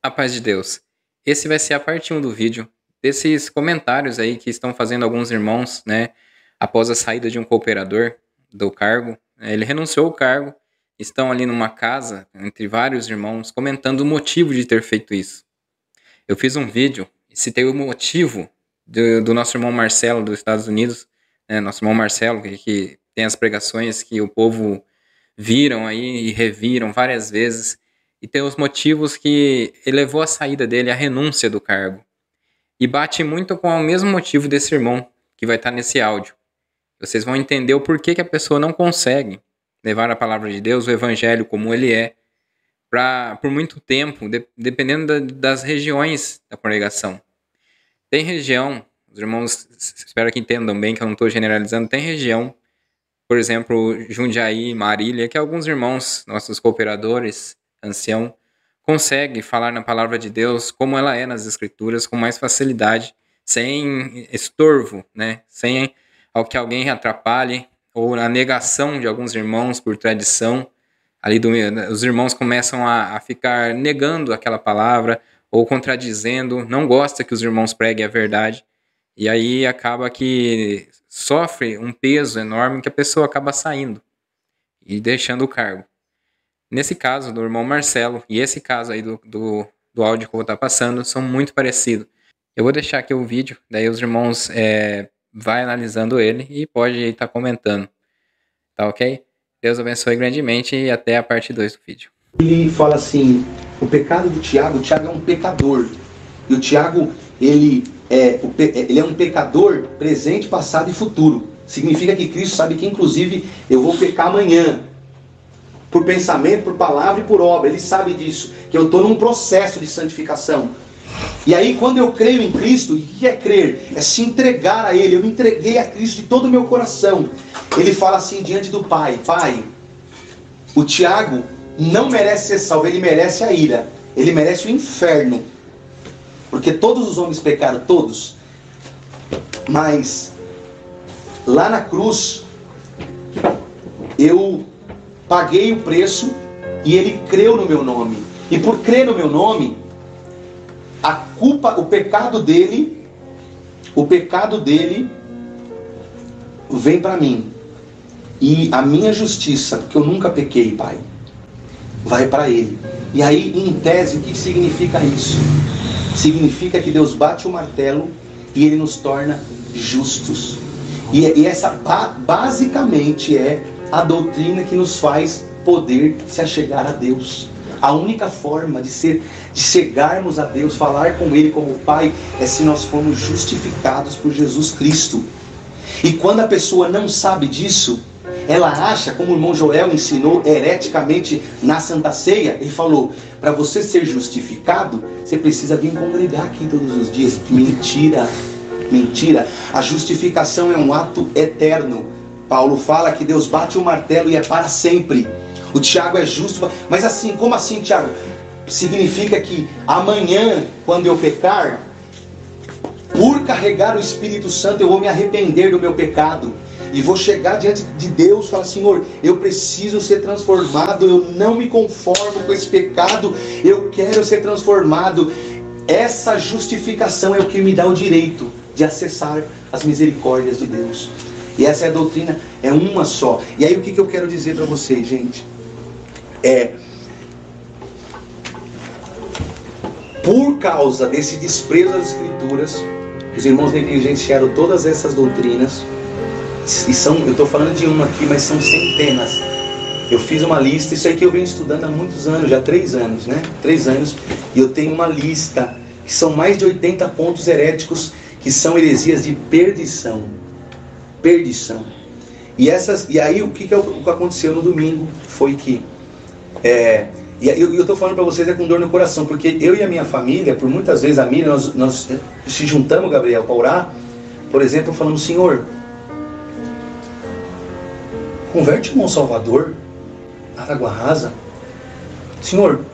A paz de Deus. Esse vai ser a parte 1 do vídeo, desses comentários aí que estão fazendo alguns irmãos, né, após a saída de um cooperador do cargo. Ele renunciou ao cargo, estão ali numa casa, entre vários irmãos, comentando o motivo de ter feito isso. Eu fiz um vídeo e citei o motivo do nosso irmão Marcelo, dos Estados Unidos, né, nosso irmão Marcelo, que tem as pregações que o povo viram aí e reviram várias vezes, e tem os motivos que elevou a saída dele, a renúncia do cargo. E bate muito com o mesmo motivo desse irmão, que vai estar nesse áudio. Vocês vão entender o porquê que a pessoa não consegue levar a palavra de Deus, o evangelho como ele é, por muito tempo, dependendo das regiões da congregação. Tem região, os irmãos espero que entendam bem, que eu não estou generalizando, tem região, por exemplo, Jundiaí, Marília, que alguns irmãos, nossos cooperadores, ancião, consegue falar na palavra de Deus como ela é nas escrituras, com mais facilidade, sem estorvo, né? Sem que alguém atrapalhe, ou a negação de alguns irmãos por tradição. Ali os irmãos começam a ficar negando aquela palavra, ou contradizendo, não gosta que os irmãos preguem a verdade, e aí acaba que sofre um peso enorme que a pessoa acaba saindo e deixando o cargo. Nesse caso do irmão Marcelo e esse caso aí do áudio que eu vou estar passando são muito parecidos. Eu vou deixar aqui o vídeo, daí os irmãos vai analisando ele e pode estar comentando. Tá ok? Deus abençoe grandemente e até a parte 2 do vídeo. Ele fala assim, o pecado do Tiago, o Tiago é um pecador. E o Tiago, ele é um pecador presente, passado e futuro. Significa que Cristo sabe que inclusive eu vou pecar amanhã. Por pensamento, por palavra e por obra. Ele sabe disso, que eu estou num processo de santificação. E aí quando eu creio em Cristo, o que é crer? É se entregar a Ele. Eu me entreguei a Cristo de todo o meu coração. Ele fala assim diante do Pai: Pai, o Tiago não merece ser salvo, ele merece a ira. Ele merece o inferno. Porque todos os homens pecaram, todos. Mas lá na cruz, eu paguei o preço e ele creu no meu nome. E por crer no meu nome, a culpa, o pecado dele vem para mim. E a minha justiça, porque eu nunca pequei, Pai, vai para ele. E aí, em tese, o que significa isso? Significa que Deus bate o martelo e ele nos torna justos. E essa basicamente é a doutrina que nos faz poder se achegar a Deus. A única forma de chegarmos a Deus, falar com Ele como Pai, é se nós formos justificados por Jesus Cristo. E quando a pessoa não sabe disso, ela acha, como o irmão Joel ensinou hereticamente na Santa Ceia, ele falou, para você ser justificado, você precisa vir congregar aqui todos os dias. Mentira, mentira. A justificação é um ato eterno. Paulo fala que Deus bate o martelo e é para sempre. O Tiago é justo, mas assim, como assim, Tiago? Significa que amanhã, quando eu pecar, por carregar o Espírito Santo, eu vou me arrepender do meu pecado. E vou chegar diante de Deus e falar, Senhor, eu preciso ser transformado, eu não me conformo com esse pecado, eu quero ser transformado. Essa justificação é o que me dá o direito de acessar as misericórdias de Deus. E essa é a doutrina, é uma só. E aí o que eu quero dizer para vocês, gente? Por causa desse desprezo às Escrituras, os irmãos negligenciaram todas essas doutrinas. E eu estou falando de uma aqui, mas são centenas. Eu fiz uma lista, isso aí que eu venho estudando há muitos anos, já 3 anos, né? 3 anos, e eu tenho uma lista, que são mais de 80 pontos heréticos, que são heresias de perdição. Perdição. E aí o que aconteceu no domingo foi que e eu estou falando para vocês com dor no coração, porque eu e a minha família, por muitas vezes a Miriam, nós se juntamos, Gabriel, para orar, por exemplo, falando, Senhor, converte o irmão Salvador, Água Rasa. Senhor,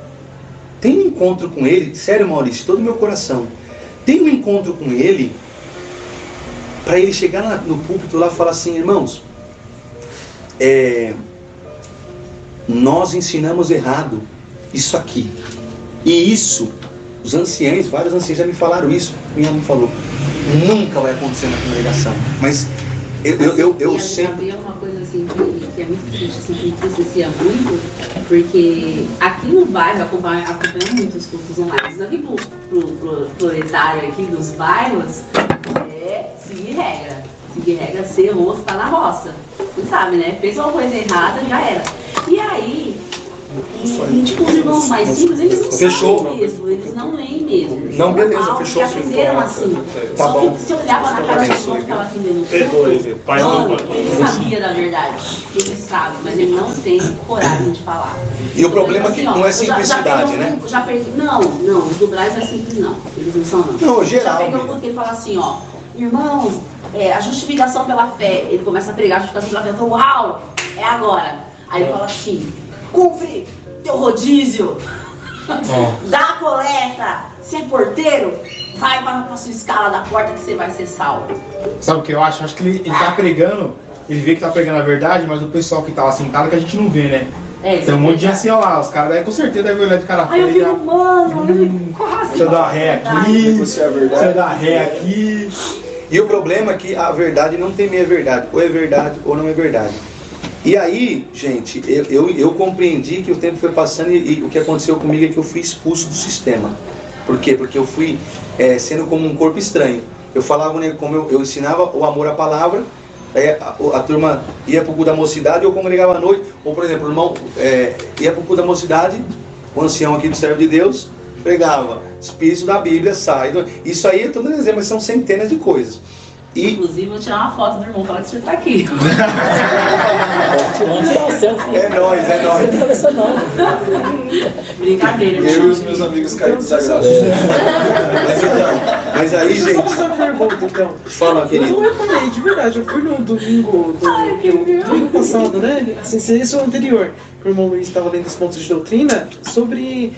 tem um encontro com ele, sério, Maurício, todo o meu coração, tem um encontro com ele, para ele chegar no púlpito lá e falar assim, irmãos, nós ensinamos errado isso aqui. E isso Os anciãos, vários anciãos já me falaram isso. Minha mãe falou, nunca vai acontecer na congregação. Mas eu sempre... É uma coisa assim que é muito triste, assim, que entristecia muito, porque aqui no bairro, acompanhando muitos cultos online, mas aqui pro proletário aqui dos bairros, é seguir regra. Seguir regra, ser rosto, tá na roça. Você sabe, né? Fez uma coisa errada, já era. E aí, tipo, os irmãos mais simples, eles não sabem mesmo, eles não leem mesmo. Não, beleza, fechou. Eles aprenderam assim. Tá Só bom. que se olhava na cara do irmão que estava atendendo o culto, ele sabia da verdade. Ele sabe, mas ele não tem coragem de falar. E o problema é que não é simplicidade, né? Não, os do Braz não é simples não. Eles não são não. Não, geral. Já pegou porque ele fala assim, ó, irmãos, a justificação pela fé. Ele começa a pregar a justificação pela fé. Então, uau, é agora. Aí ele fala assim, cumpre teu rodízio, dá a coleta, se é porteiro, vai para a sua escala da porta que você vai ser salvo. Sabe o que eu acho? Acho que ele tá pregando, ele vê que tá pregando a verdade, mas o pessoal que tá lá sentado que a gente não vê, né? Tem um monte de ancião lá, os caras daí com certeza devem olhar de cara feia. Aí eu fico, mano, quase. Deixa eu dar ré aqui, deixa eu dar ré aqui. E o problema é que a verdade não tem meia verdade, ou é verdade ou não é verdade. E aí, gente, eu compreendi que o tempo foi passando e o que aconteceu comigo é que eu fui expulso do sistema. Por quê? Porque eu fui sendo como um corpo estranho. Eu falava, né, como eu ensinava o amor à palavra, aí a turma ia para o culto da mocidade, eu congregava à noite, ou por exemplo, o irmão ia para o culto da mocidade, o ancião aqui do servo de Deus, pregava, Espírito da Bíblia sai. Isso aí eu estou dizendo, mas são centenas de coisas. Inclusive, vou tirar uma foto do irmão, falar que você está aqui. É nóis. Brincadeira, Eu e os meus amigos caídos sagrados. Mas aí, gente... Só fazer uma pergunta, então. Fala, querido. Eu reparei, de verdade, eu fui no domingo passado, né? Assim, esse é o anterior, que o irmão Luiz estava lendo os pontos de doutrina sobre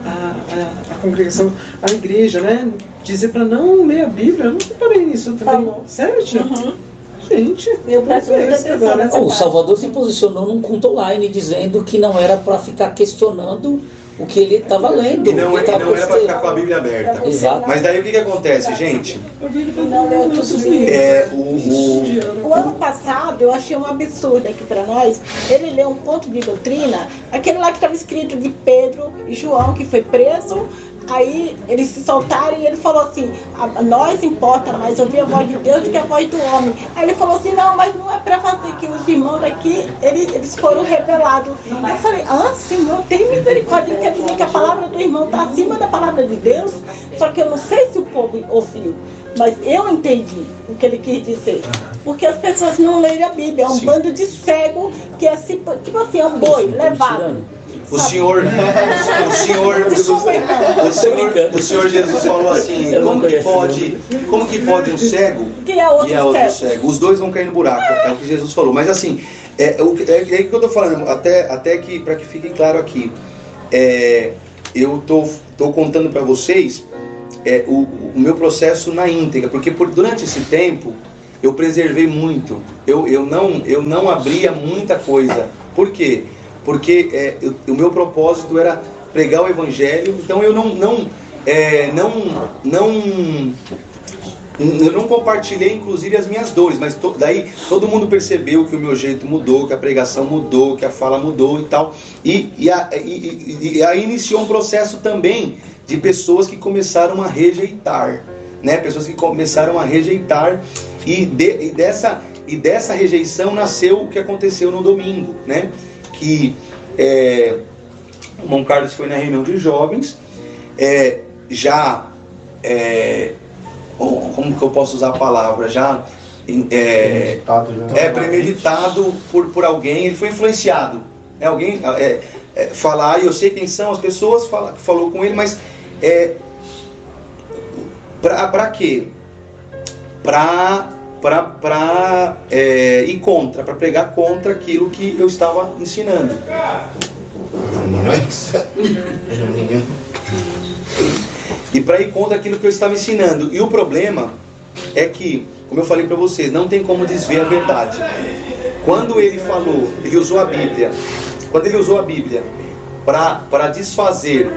a congregação, a igreja, né? Dizer para não ler a Bíblia, eu não reparei nisso também. Falou. Sério, tia? Gente, eu presto muita atenção nessa O parte. Salvador se posicionou num culto online dizendo que não era para ficar questionando o que ele estava lendo. E não era para ficar com a Bíblia aberta. Exato. Mas daí o que acontece, gente? Não leu tudo isso. O O ano passado eu achei um absurdo aqui para nós. Ele leu um ponto de doutrina, aquele lá que estava escrito de Pedro e João, que foi preso. Aí eles se soltaram e ele falou assim, a nós importa mais ouvir a voz de Deus do que a voz do homem. Aí ele falou assim, não, mas não é para fazer que os irmãos daqui, eles foram revelados. Eu falei, Senhor, tem misericórdia, quer dizer que a palavra do irmão está acima da palavra de Deus, só que eu não sei se o povo ouviu. Mas eu entendi o que ele quis dizer. Porque as pessoas não leem a Bíblia. É um bando de cego que é tipo assim, é um boi levado. O Senhor Jesus falou assim, como que pode um cego que é outro cego? Os dois vão cair no buraco, é o que Jesus falou. Mas assim, é o que eu estou falando, até que, para que fique claro aqui, eu estou contando para vocês o meu processo na íntegra, porque durante esse tempo eu preservei muito, eu não abria muita coisa. Por quê? Porque o meu propósito era pregar o Evangelho, então eu não compartilhei inclusive as minhas dores, mas daí todo mundo percebeu que o meu jeito mudou, que a pregação mudou, que a fala mudou e tal, e aí iniciou um processo também de pessoas que começaram a rejeitar, né? Pessoas que começaram a rejeitar e dessa rejeição nasceu o que aconteceu no domingo, né? Que o irmão Carlos foi na reunião de jovens, como que eu posso usar a palavra? Premeditado por alguém, ele foi influenciado. Alguém falar, e eu sei quem são as pessoas que falou com ele, mas para quê? Para ir contra, para pregar contra aquilo que eu estava ensinando. E para ir contra aquilo que eu estava ensinando. E o problema é que, como eu falei para vocês, não tem como desver a verdade. Quando ele falou, ele usou a Bíblia, quando ele usou a Bíblia para desfazer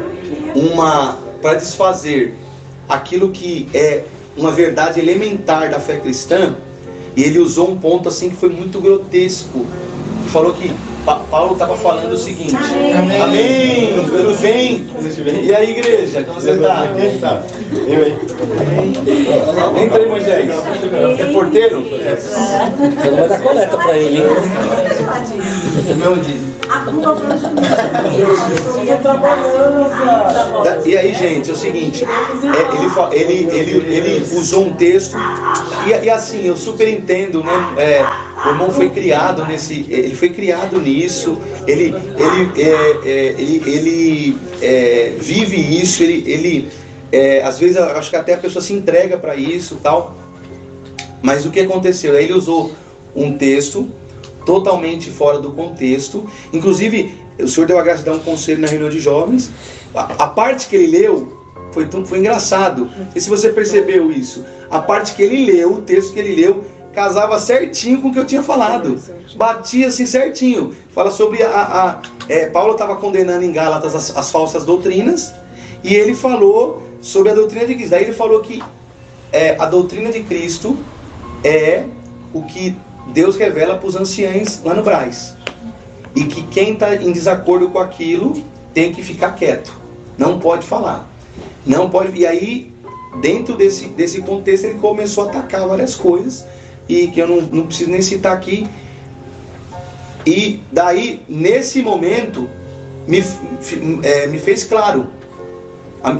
para desfazer aquilo que é uma verdade elementar da fé cristã, e ele usou um ponto assim que foi muito grotesco. Ele falou que Paulo estava falando o seguinte: amém, tudo bem? E aí, igreja, como você está? Quem está? Eu aí. Entra aí, Moisés. É porteiro? Eu vou dar coleta para ele, hein? Meu Deus. E aí, gente, é o seguinte, ele usou um texto, e assim, eu super entendo, né? O irmão foi criado ele foi criado nisso, ele vive isso, às vezes eu acho que até a pessoa se entrega para isso, tal. Mas o que aconteceu? Ele usou um texto totalmente fora do contexto. Inclusive, o senhor deu a graça de dar um conselho na reunião de jovens. A parte que ele leu foi engraçado. E se você percebeu isso, a parte que ele leu, o texto que ele leu, casava certinho com o que eu tinha falado. Batia assim certinho. Fala sobre Paulo estava condenando em Gálatas as falsas doutrinas, e ele falou sobre a doutrina de Cristo. Daí ele falou que a doutrina de Cristo é o que Deus revela para os anciãos lá no Brás. E que quem está em desacordo com aquilo tem que ficar quieto. Não pode falar. Não pode. E aí, dentro desse contexto, ele começou a atacar várias coisas, e que eu não preciso nem citar aqui. E daí, nesse momento, me fez claro,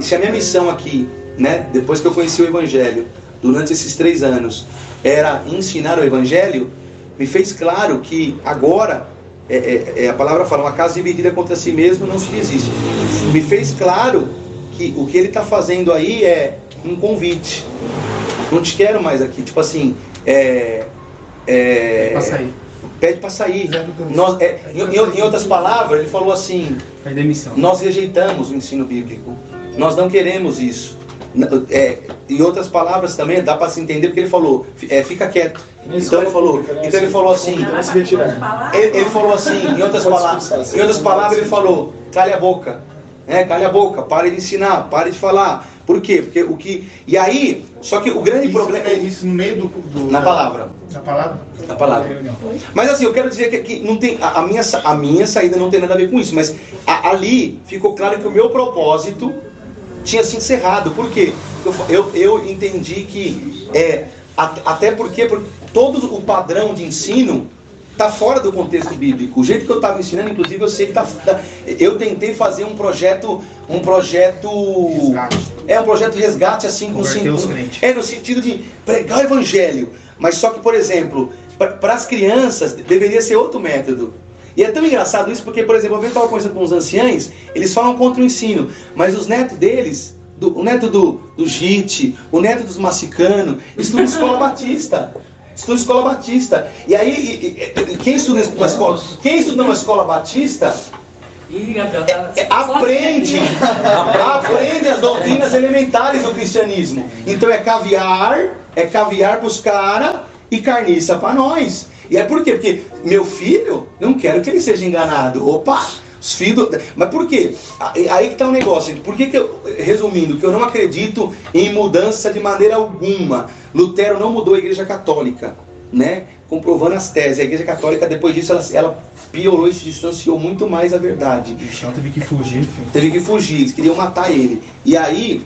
se a minha missão aqui, né, depois que eu conheci o Evangelho, durante esses 3 anos, era ensinar o Evangelho, me fez claro que agora, a palavra fala, uma casa dividida contra si mesmo não se resiste. Me fez claro que o que ele está fazendo aí é um convite. Não te quero mais aqui, tipo assim, pede para sair. Em outras palavras, ele falou assim, nós rejeitamos o ensino bíblico, nós não queremos isso. Em outras palavras também dá para se entender, porque ele falou, fica quieto. Então ele falou assim, ele falou assim, em outras palavras ele falou, cale a boca, cale a boca, pare de ensinar, pare de falar. Por quê? Porque e aí, só que o grande problema é isso no meio na palavra. Na palavra. Mas assim, eu quero dizer que não tem a minha saída não tem nada a ver com isso, mas ali ficou claro que o meu propósito tinha se encerrado. Por quê? Eu entendi que até porque todo o padrão de ensino está fora do contexto bíblico. O jeito que eu estava ensinando, inclusive, eu sei que eu tentei fazer um projeto resgate, assim, no sentido de pregar o Evangelho. Mas só que, por exemplo, para as crianças deveria ser outro método. E é tão engraçado isso, porque, por exemplo, eu estava conversando com os anciãos, eles falam contra o ensino, mas os netos deles, o neto do JIT, o neto dos Massicano, estudam escola batista. E aí, quem estuda numa escola batista aprende as doutrinas elementares do cristianismo. Então é caviar para os caras e carniça para nós. E é por quê? Porque meu filho, não quero que ele seja enganado. Opa! Os filhos... Mas por quê? Aí que está o negócio. Por que resumindo, que eu não acredito em mudança de maneira alguma. Lutero não mudou a Igreja Católica, né? Comprovando as teses. A Igreja Católica, depois disso, ela piorou e se distanciou muito mais da verdade. O chão teve que fugir. Eles queriam matar ele. E aí,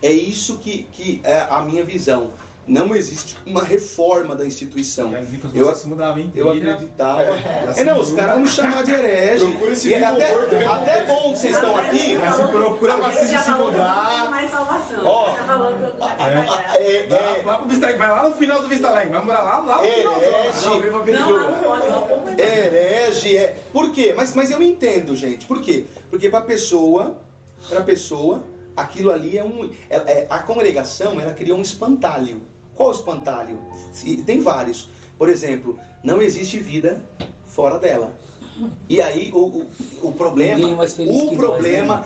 é isso que é a minha visão. Não existe uma reforma da instituição. Eu acreditava. Os caras vão me chamar de herege. E até bom que vocês estão aqui. Procura pra se mudar. Vai lá no final do Vista Alegre. Vai morar lá no final. Herege. Por quê? Mas eu entendo, gente. Por quê? Porque para a pessoa, aquilo ali a congregação, ela criou um espantalho. Qual o espantalho? Tem vários. Por exemplo, não existe vida fora dela. E aí o problema,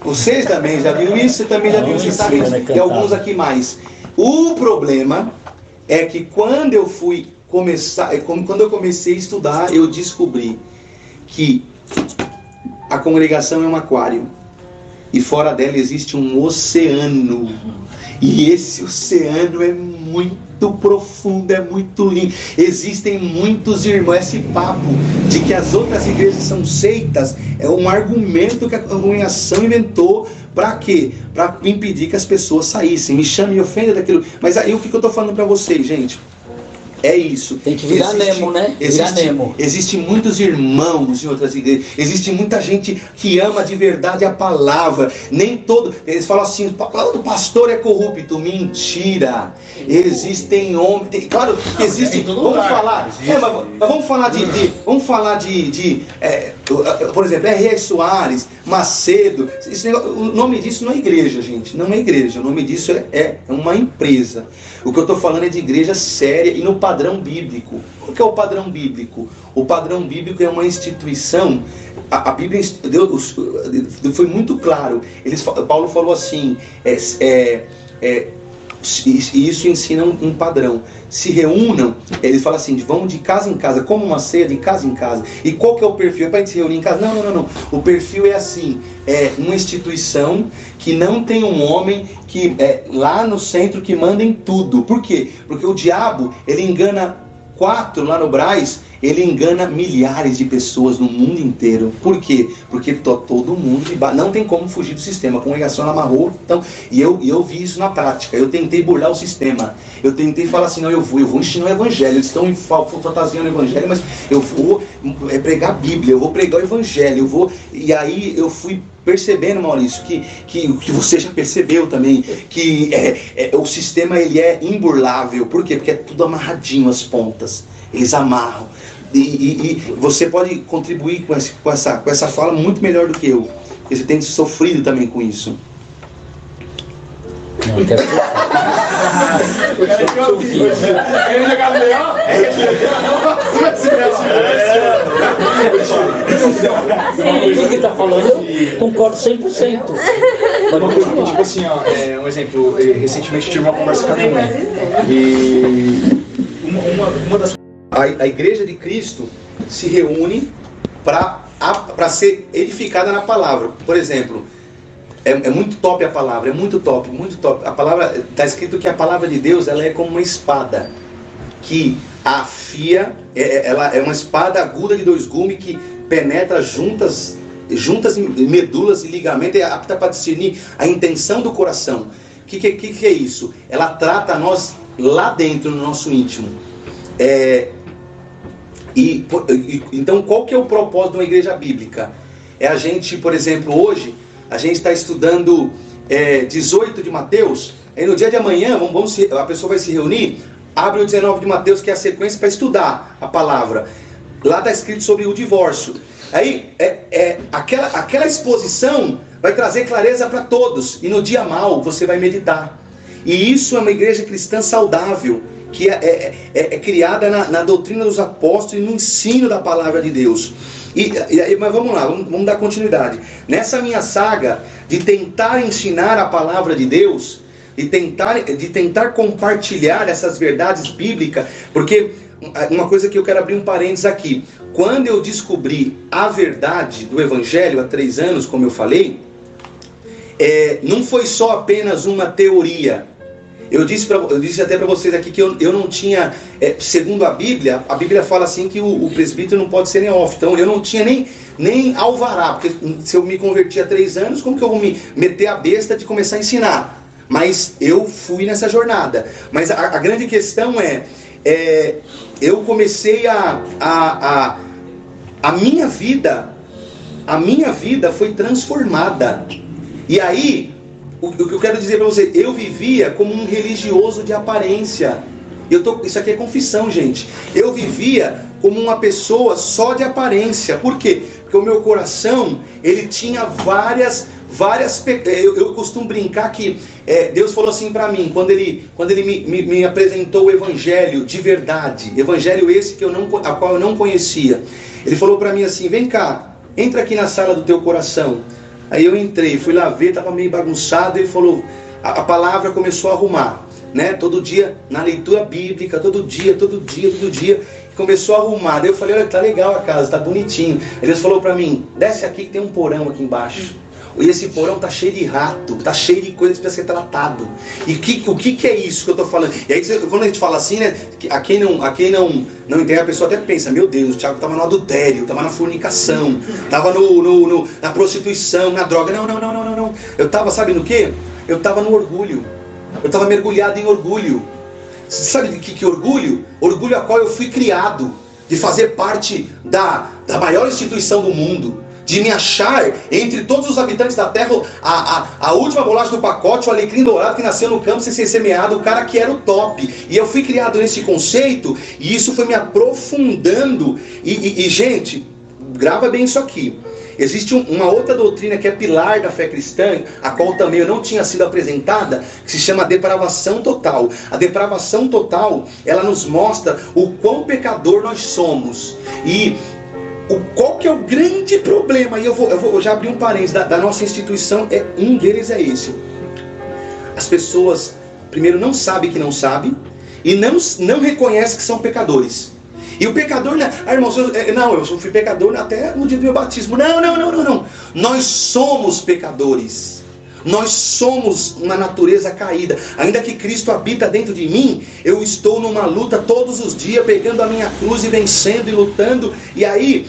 vocês também já viram isso, você também já viu isso, e alguns aqui mais. O problema é que quando eu comecei a estudar, eu descobri que a congregação é um aquário. e fora dela existe um oceano. E esse oceano é muito profundo, é muito lindo. Existem muitos irmãos. Esse papo de que as outras igrejas são seitas é um argumento que a congregação inventou. Para quê? Para impedir que as pessoas saíssem. Me chame e ofenda daquilo. Mas aí o que eu estou falando para vocês, gente? É isso. Tem que virar Nemo, né? Existem muitos irmãos em outras igrejas. Existe muita gente que ama de verdade a palavra. Nem todo. Eles falam assim: o pastor é corrupto. Mentira. Existem homens. Claro que existe. Vamos falar. Mas vamos falar vamos falar por exemplo, R.R. Soares, Macedo. O nome disso não é igreja, gente. Não é igreja. O nome disso é uma empresa. O que eu estou falando é de igreja séria e no padrão bíblico. O que é o padrão bíblico? O padrão bíblico é uma instituição. A Bíblia Deus foi muito claro. Paulo falou assim: isso ensina um padrão. Se reúnam, ele fala assim: vamos de casa em casa, como uma ceia, de casa em casa. E qual que é o perfil? É para a gente se reunir em casa? Não. O perfil é assim: é uma instituição que não tem um homem que lá no centro que manda em tudo. Por quê? Porque o diabo, ele engana 4 lá no Brás, ele engana milhares de pessoas no mundo inteiro. Por quê? Porque todo mundo não tem como fugir do sistema. A congregação amarrou. Então, e eu vi isso na prática. Eu tentei burlar o sistema. Eu tentei falar assim: não, eu vou ensinar o evangelho. Eles estão fantasiando o evangelho, mas eu vou pregar a Bíblia, eu vou pregar o evangelho, E aí eu fui percebendo, Maurício, que você já percebeu também, que o sistema ele é imburlável. Por quê? Porque é tudo amarradinho, as pontas. Eles amarram. E você pode contribuir com essa fala muito melhor do que eu. Porque você tem sofrido também com isso. Não, eu quero o que está falando, eu concordo 100%. Tipo assim, um exemplo, recentemente tive uma conversa com a minha mãe. E uma das... A Igreja de Cristo se reúne para ser edificada na palavra. Por exemplo, é muito top a palavra, é muito top. A palavra, está escrito que a palavra de Deus ela é como uma espada que afia, ela é uma espada aguda de 2 gumes que penetra juntas em medulas e ligamentos, é apta para discernir a intenção do coração. O que é isso? Ela trata nós lá dentro, no nosso íntimo. Então, qual que é o propósito de uma igreja bíblica? É a gente, por exemplo, hoje, a gente está estudando 18 de Mateus, aí no dia de amanhã, a pessoa vai se reunir, abre o 19 de Mateus, que é a sequência para estudar a palavra. Lá está escrito sobre o divórcio. Aí, aquela exposição vai trazer clareza para todos, e no dia mal você vai meditar. E isso é uma igreja cristã saudável, que é criada na doutrina dos apóstolos e no ensino da palavra de Deus. Mas vamos lá, vamos dar continuidade. Nessa minha saga de tentar ensinar a palavra de Deus, de tentar compartilhar essas verdades bíblicas, porque uma coisa que eu quero abrir um parênteses aqui. Quando eu descobri a verdade do Evangelho há 3 anos, como eu falei, não foi só apenas uma teoria. Eu disse até para vocês aqui que eu não tinha, segundo a Bíblia fala assim que o presbítero não pode ser neófito. Então eu não tinha nem alvará, porque se eu me converti há 3 anos, como que eu vou me meter a besta de começar a ensinar? Mas eu fui nessa jornada. Mas a grande questão eu comecei a minha vida foi transformada. E aí, o que eu quero dizer para você, eu vivia como um religioso de aparência. Isso aqui é confissão, gente. Eu vivia como uma pessoa só de aparência. Por quê? Porque o meu coração, ele tinha várias eu costumo brincar que Deus falou assim para mim, quando ele me apresentou o evangelho de verdade, evangelho esse a qual eu não conhecia. Ele falou para mim assim: vem cá, entra aqui na sala do teu coração. Aí eu entrei, fui lá ver, estava meio bagunçado. Ele falou, a palavra começou a arrumar, né? Todo dia, na leitura bíblica, todo dia, começou a arrumar. Daí eu falei, olha, tá legal a casa, tá bonitinho. Aí Deus falou para mim, desce aqui que tem um porão aqui embaixo. E esse porão tá cheio de rato, tá cheio de coisas para ser tratado. E o que é isso que eu tô falando? E aí quando a gente fala assim, né, a quem não entende, a pessoa até pensa, meu Deus, o Thiago tava no adultério, tava na fornicação, tava na prostituição, na droga. Não. Eu tava, sabe no quê? Eu tava no orgulho. Eu tava mergulhado em orgulho. Sabe de que orgulho? Orgulho a qual eu fui criado, de fazer parte da maior instituição do mundo, de me achar entre todos os habitantes da terra a última bolacha do pacote, o alecrim dourado que nasceu no campo sem ser semeado, o cara que era o top. E eu fui criado nesse conceito, e isso foi me aprofundando. E gente, grava bem isso aqui. Existe uma outra doutrina que é pilar da fé cristã, a qual também eu não tinha sido apresentada, que se chama depravação total. A depravação total, ela nos mostra o quão pecador nós somos. E qual que é o grande problema? E eu vou já abrir um parênteses da nossa instituição, um deles é esse. As pessoas, primeiro, não sabem que não sabem, e não reconhecem que são pecadores. E o pecador, irmãos, eu fui pecador até no dia do meu batismo. Não. Nós somos pecadores. Nós somos uma natureza caída. Ainda que Cristo habita dentro de mim, eu estou numa luta todos os dias, pegando a minha cruz e vencendo e lutando. E aí,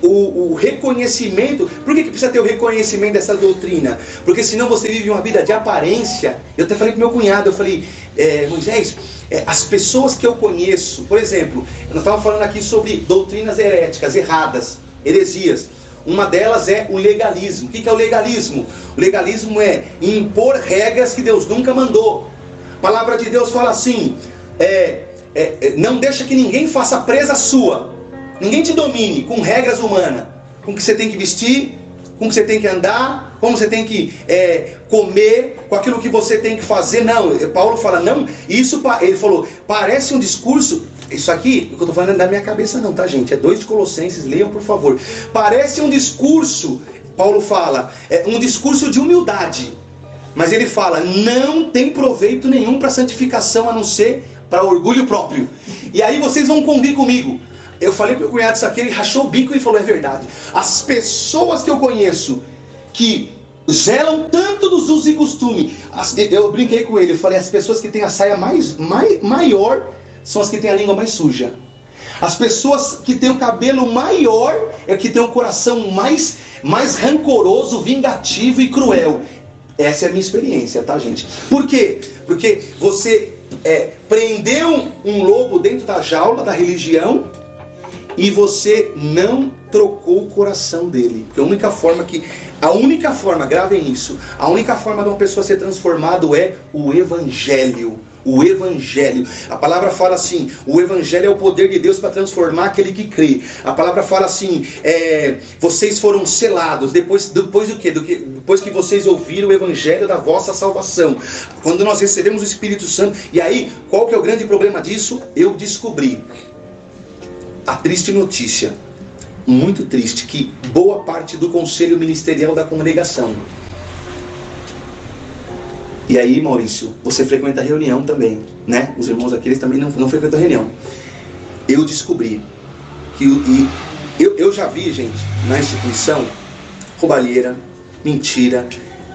o reconhecimento. Por que precisa ter o reconhecimento dessa doutrina? Porque senão você vive uma vida de aparência. Eu até falei com meu cunhado, eu falei, Moisés, as pessoas que eu conheço, por exemplo, nós estávamos falando aqui sobre doutrinas heréticas, erradas, heresias. Uma delas é o legalismo. O que é o legalismo? O legalismo é impor regras que Deus nunca mandou. A palavra de Deus fala assim, não deixa que ninguém faça presa sua. Ninguém te domine com regras humanas. Com o que você tem que vestir, com o que você tem que andar, como você tem que comer, com aquilo que você tem que fazer. Não, Paulo fala, não, isso, ele falou, parece um discurso. Isso aqui, o que eu estou falando é da minha cabeça não, tá, gente? É 2 de Colossenses, leiam por favor. Parece um discurso, Paulo fala, um discurso de humildade. Mas ele fala, não tem proveito nenhum para santificação, a não ser para orgulho próprio. E aí vocês vão convir comigo. Eu falei para o cunhado isso aqui, ele rachou o bico e falou, é verdade. As pessoas que eu conheço, que zelam tanto dos usos e costumes, eu brinquei com ele, eu falei, as pessoas que têm a saia maior, são as que têm a língua mais suja. As pessoas que têm o cabelo maior é que têm um coração mais rancoroso, vingativo e cruel. Essa é a minha experiência, tá, gente? Por quê? Porque você prendeu um lobo dentro da jaula da religião e você não trocou o coração dele. Porque a única forma, gravem isso, a única forma de uma pessoa ser transformada é o Evangelho. O Evangelho. A palavra fala assim, o Evangelho é o poder de Deus para transformar aquele que crê. A palavra fala assim, vocês foram selados. Depois do quê? Depois que vocês ouviram o Evangelho da vossa salvação. Quando nós recebemos o Espírito Santo. E aí, qual que é o grande problema disso? Eu descobri a triste notícia, muito triste, que boa parte do conselho ministerial da congregação. E aí, Maurício, você frequenta reunião também, né? Os irmãos aqui, eles também não frequentam reunião. Eu descobri que eu já vi, gente, na instituição, roubalheira, mentira,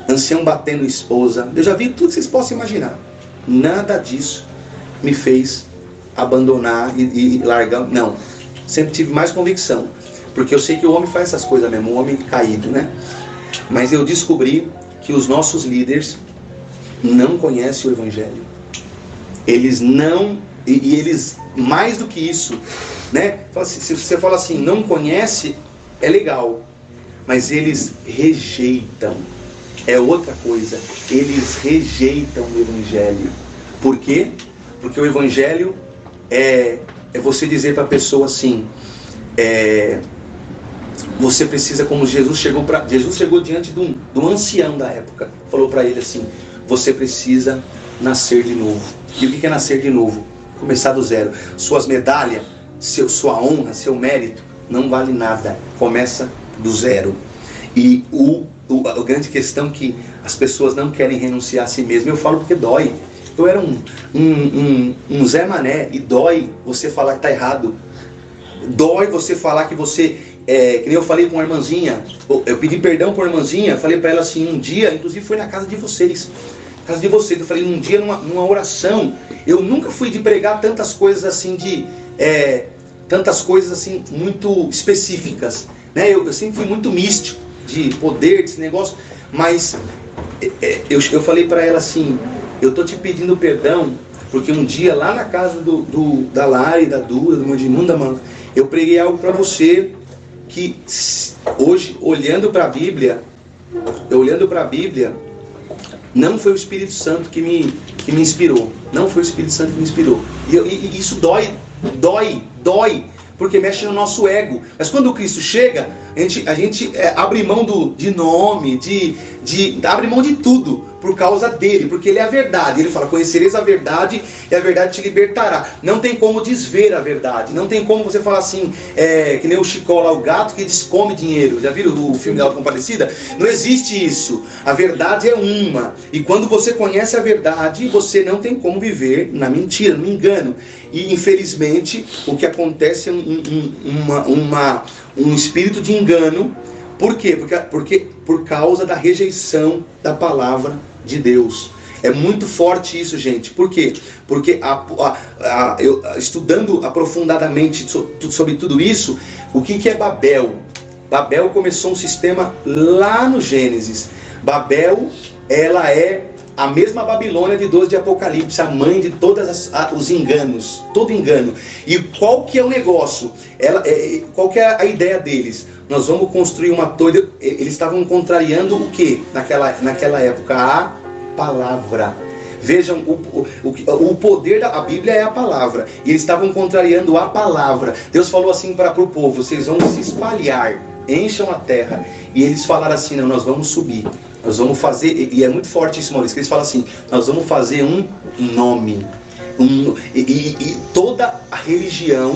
ancião batendo esposa. Eu já vi tudo que vocês possam imaginar. Nada disso me fez abandonar e largar. Não. Sempre tive mais convicção. Porque eu sei que o homem faz essas coisas mesmo, o homem caído, né? Mas eu descobri que os nossos líderes não conhecem o Evangelho. Eles não, e eles, mais do que isso, né? Se você fala assim, não conhece, é legal, mas eles rejeitam, é outra coisa, eles rejeitam o Evangelho. Por quê? Porque o Evangelho é você dizer para a pessoa assim, você precisa, como Jesus chegou diante de um ancião da época, falou para ele assim, você precisa nascer de novo. E o que é nascer de novo? Começar do zero. Suas medalhas, sua honra, seu mérito, não vale nada. Começa do zero. E a grande questão é que as pessoas não querem renunciar a si mesmas. Eu falo porque dói. Eu era um Zé Mané, e dói você falar que está errado. Dói você falar que você que nem eu falei com a irmãzinha, eu pedi perdão para a irmãzinha, falei para ela assim, um dia, inclusive foi na casa de vocês, eu falei, um dia numa oração, eu nunca fui de pregar tantas coisas assim, muito específicas, né? Eu sempre fui muito místico, de poder, desse negócio, mas eu falei para ela assim, eu tô te pedindo perdão, porque um dia lá na casa da Lari, da Dura, do Mandimunda, mano, eu preguei algo para você, que hoje, olhando para a Bíblia, não foi o Espírito Santo que me inspirou. Não foi o Espírito Santo que me inspirou. E isso dói, porque mexe no nosso ego. Mas quando o Cristo chega, a gente abre mão de nome, abre mão de tudo por causa dele, porque ele é a verdade. Ele fala, conhecereis a verdade e a verdade te libertará. Não tem como desver a verdade. Não tem como você falar assim, que nem o Chicó lá, o gato que descome dinheiro. Já viram o filme da Auto Compadecida? Não existe isso. A verdade é uma. E quando você conhece a verdade, você não tem como viver na mentira, no engano. E infelizmente, o que acontece é um espírito de engano. Por quê? Porque por causa da rejeição da palavra de Deus. É muito forte isso, gente. Por quê? Porque eu, estudando aprofundadamente sobre tudo isso, o que é Babel? Babel começou um sistema lá no Gênesis. Babel, ela é a mesma Babilônia de 12 de Apocalipse, a mãe de todos os enganos, todo engano. E qual que é o negócio? Qual que é a ideia deles? Nós vamos construir uma torre. Eles estavam contrariando o que naquela época? A palavra. Vejam, o poder da Bíblia é a palavra. E eles estavam contrariando a palavra. Deus falou assim para o povo, vocês vão se espalhar, encham a terra. E eles falaram assim, não, nós vamos subir. Nós vamos fazer, e é muito forte isso, Maurício, que eles falam assim, nós vamos fazer um nome. E toda a religião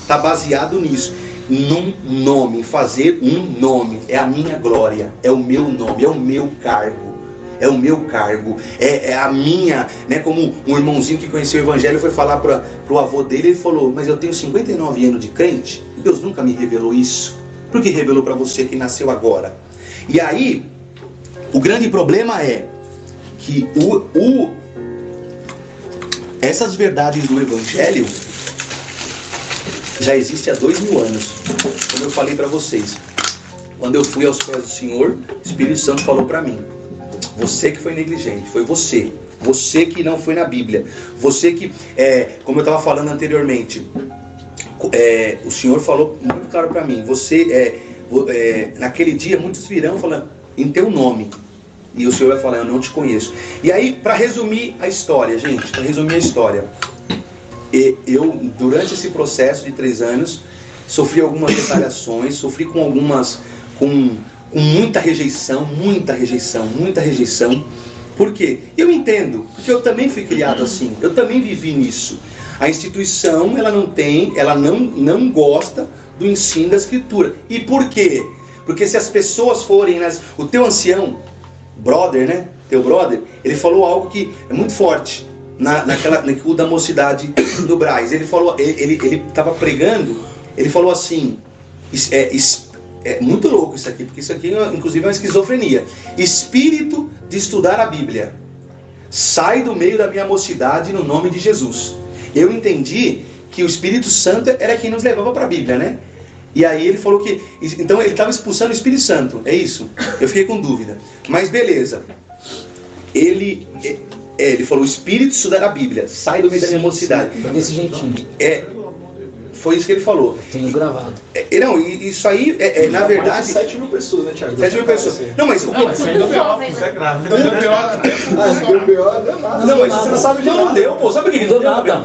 está baseado nisso. Num nome, fazer um nome. É a minha glória, é o meu nome, é o meu cargo. É o meu cargo, é a minha, né? Como um irmãozinho que conheceu o Evangelho foi falar para o avô dele, ele falou, mas eu tenho 59 anos de crente, Deus nunca me revelou isso. Por que revelou para você que nasceu agora? E aí, o grande problema é que essas verdades do Evangelho já existem há 2000 anos. Como eu falei para vocês, quando eu fui aos pés do Senhor, o Espírito Santo falou para mim, você que foi negligente, foi você que não foi na Bíblia, você que, como eu estava falando anteriormente, o Senhor falou muito claro para mim, naquele dia muitos virão falando em teu nome, e o Senhor vai falar, eu não te conheço. E aí, para resumir a história, gente, eu, durante esse processo de 3 anos, sofri algumas retaliações, sofri com muita rejeição. Por quê? Eu entendo, porque eu também fui criado assim, eu também vivi nisso. A instituição, ela não gosta do ensino da Escritura. E por quê? Porque se as pessoas forem, o teu ancião, brother, né? Teu brother, ele falou algo que é muito forte naquela da mocidade do Braz. Ele falou, ele estava pregando, ele falou assim, é muito louco isso aqui, porque isso aqui inclusive é uma esquizofrenia. Espírito de estudar a Bíblia, sai do meio da minha mocidade no nome de Jesus. Eu entendi que o Espírito Santo era quem nos levava para a Bíblia, né? E aí ele falou que, então ele estava expulsando o Espírito Santo, é isso? Eu fiquei com dúvida, mas beleza. Ele falou, o Espírito de estudar a Bíblia, sai do meio da minha mocidade. Desse jeitinho. Foi isso que ele falou. Tenho gravado. Não, isso aí na verdade... 7 mil pessoas, né, Thiago? 7 mil pessoas. Não, mas... Não, mas aí do B.O., isso é grave. Do B.O. Não, mas você não sabe de não deu, pô. Sabe o que ele deu nada?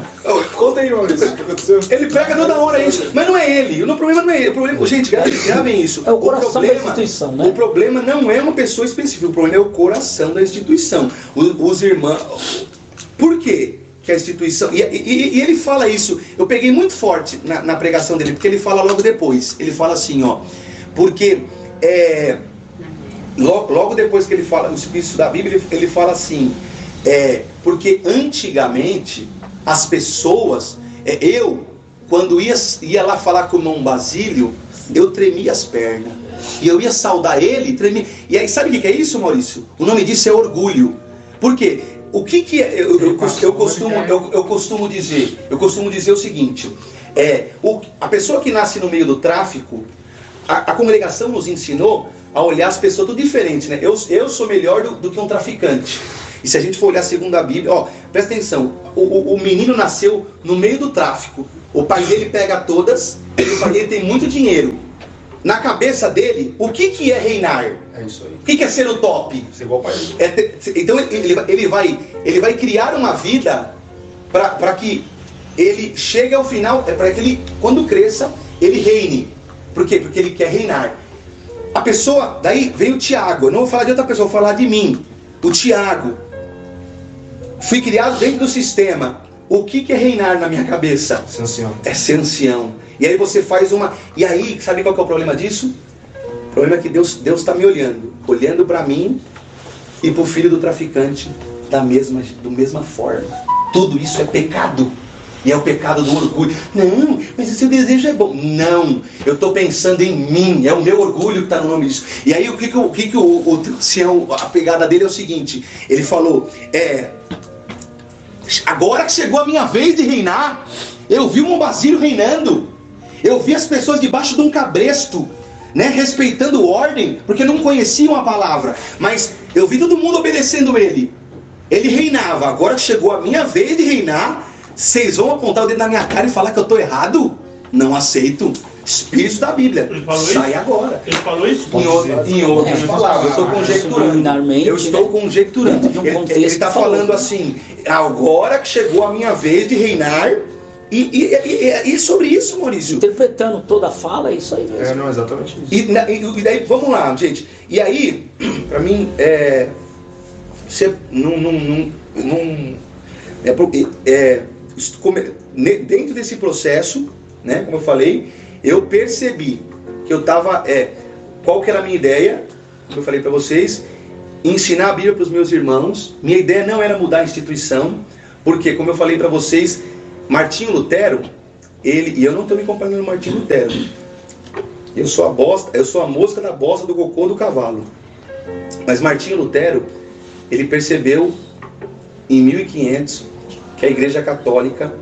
Conta aí, Maurício, o que aconteceu. Ele pega toda hora isso. Mas não é ele. O problema não é ele. O problema, gente, gravem isso. É o coração da instituição, né? O problema não é uma pessoa específica. O problema é o coração da instituição. Os irmãos... Por quê? Que a instituição... E ele fala isso, eu peguei muito forte na pregação dele, porque ele fala logo depois. Ele fala assim, ó, porque logo depois que ele fala o Espírito da Bíblia, ele fala assim, porque antigamente as pessoas, quando ia lá falar com o irmão Basílio, eu tremia as pernas. E eu ia saudar ele, tremia. E aí, sabe o que é isso, Maurício? O nome disso é orgulho. Por quê? O que é? Eu costumo dizer o seguinte: a pessoa que nasce no meio do tráfico, a congregação nos ensinou a olhar as pessoas tudo diferente, né? Eu sou melhor do que um traficante. E se a gente for olhar segundo a Bíblia, ó, presta atenção, o menino nasceu no meio do tráfico, o pai dele pega todas, e o pai dele tem muito dinheiro. Na cabeça dele, o que é reinar? É isso aí. O que é ser o top? Ser igual ao pai dele. Então ele vai criar uma vida para que ele chegue ao final, para que ele, quando cresça, ele reine. Por quê? Porque ele quer reinar. A pessoa, daí vem o Tiago, eu não vou falar de outra pessoa, vou falar de mim. O Tiago, fui criado dentro do sistema. O que é reinar na minha cabeça? Ser ancião. É ser ancião. E aí você faz uma... E aí, sabe qual que é o problema disso? O problema é que Deus está me olhando para mim e para o filho do traficante da mesma forma. Tudo isso é pecado. E é o pecado do orgulho. Não, mas o seu desejo é bom. Não, eu estou pensando em mim. É o meu orgulho que está no nome disso. E aí o que o ancião, a pegada dele é o seguinte. Ele falou, agora que chegou a minha vez de reinar, eu vi o Mombasírio reinando. Eu vi as pessoas debaixo de um cabresto, né, respeitando ordem, porque não conheciam a palavra. Mas eu vi todo mundo obedecendo ele. Ele reinava. Agora que chegou a minha vez de reinar, vocês vão apontar o dedo na minha cara e falar que eu estou errado? Não aceito. Espírito da Bíblia. Sai agora. Ele falou isso? Em outras palavras, eu estou conjecturando. Eu estou conjecturando. Ele está falando assim, agora que chegou a minha vez de reinar. E sobre isso, Maurício. Interpretando toda a fala, é isso aí mesmo. Não, exatamente isso. E daí, vamos lá, gente. E aí, para mim, você dentro desse processo, né, como eu falei, eu percebi que eu estava... qual que era a minha ideia? Como eu falei para vocês, ensinar a Bíblia para os meus irmãos. Minha ideia não era mudar a instituição, porque, como eu falei para vocês, Martinho Lutero, e eu não estou me comparando com Martinho Lutero. Eu sou a mosca da bosta do cocô do cavalo. Mas Martinho Lutero, ele percebeu em 1500 que a Igreja Católica,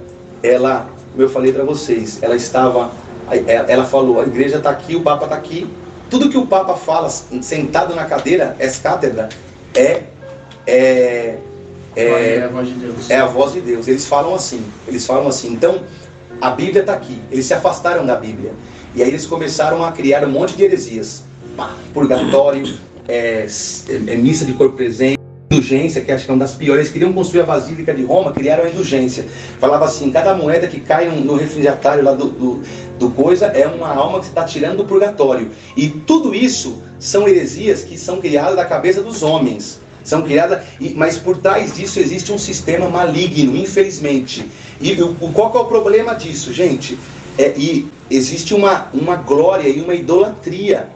ela, como eu falei para vocês, ela falou, a igreja está aqui, o Papa está aqui, tudo que o Papa fala sentado na cadeira, ex-cátedra, é a voz de Deus. É a voz de Deus. Eles falam assim. Então, a Bíblia está aqui. Eles se afastaram da Bíblia. E aí eles começaram a criar um monte de heresias. Purgatório, missa de corpo presente, indulgência, que acho que é uma das piores. Eles queriam construir a Basílica de Roma, criaram a indulgência. Falava assim, cada moeda que cai no refrigiatário lá do coisa é uma alma que você está tirando do purgatório. E tudo isso são heresias que são criadas da cabeça dos homens. São criadas, mas por trás disso existe um sistema maligno, infelizmente. E qual que é o problema disso, gente? E existe uma glória e uma idolatria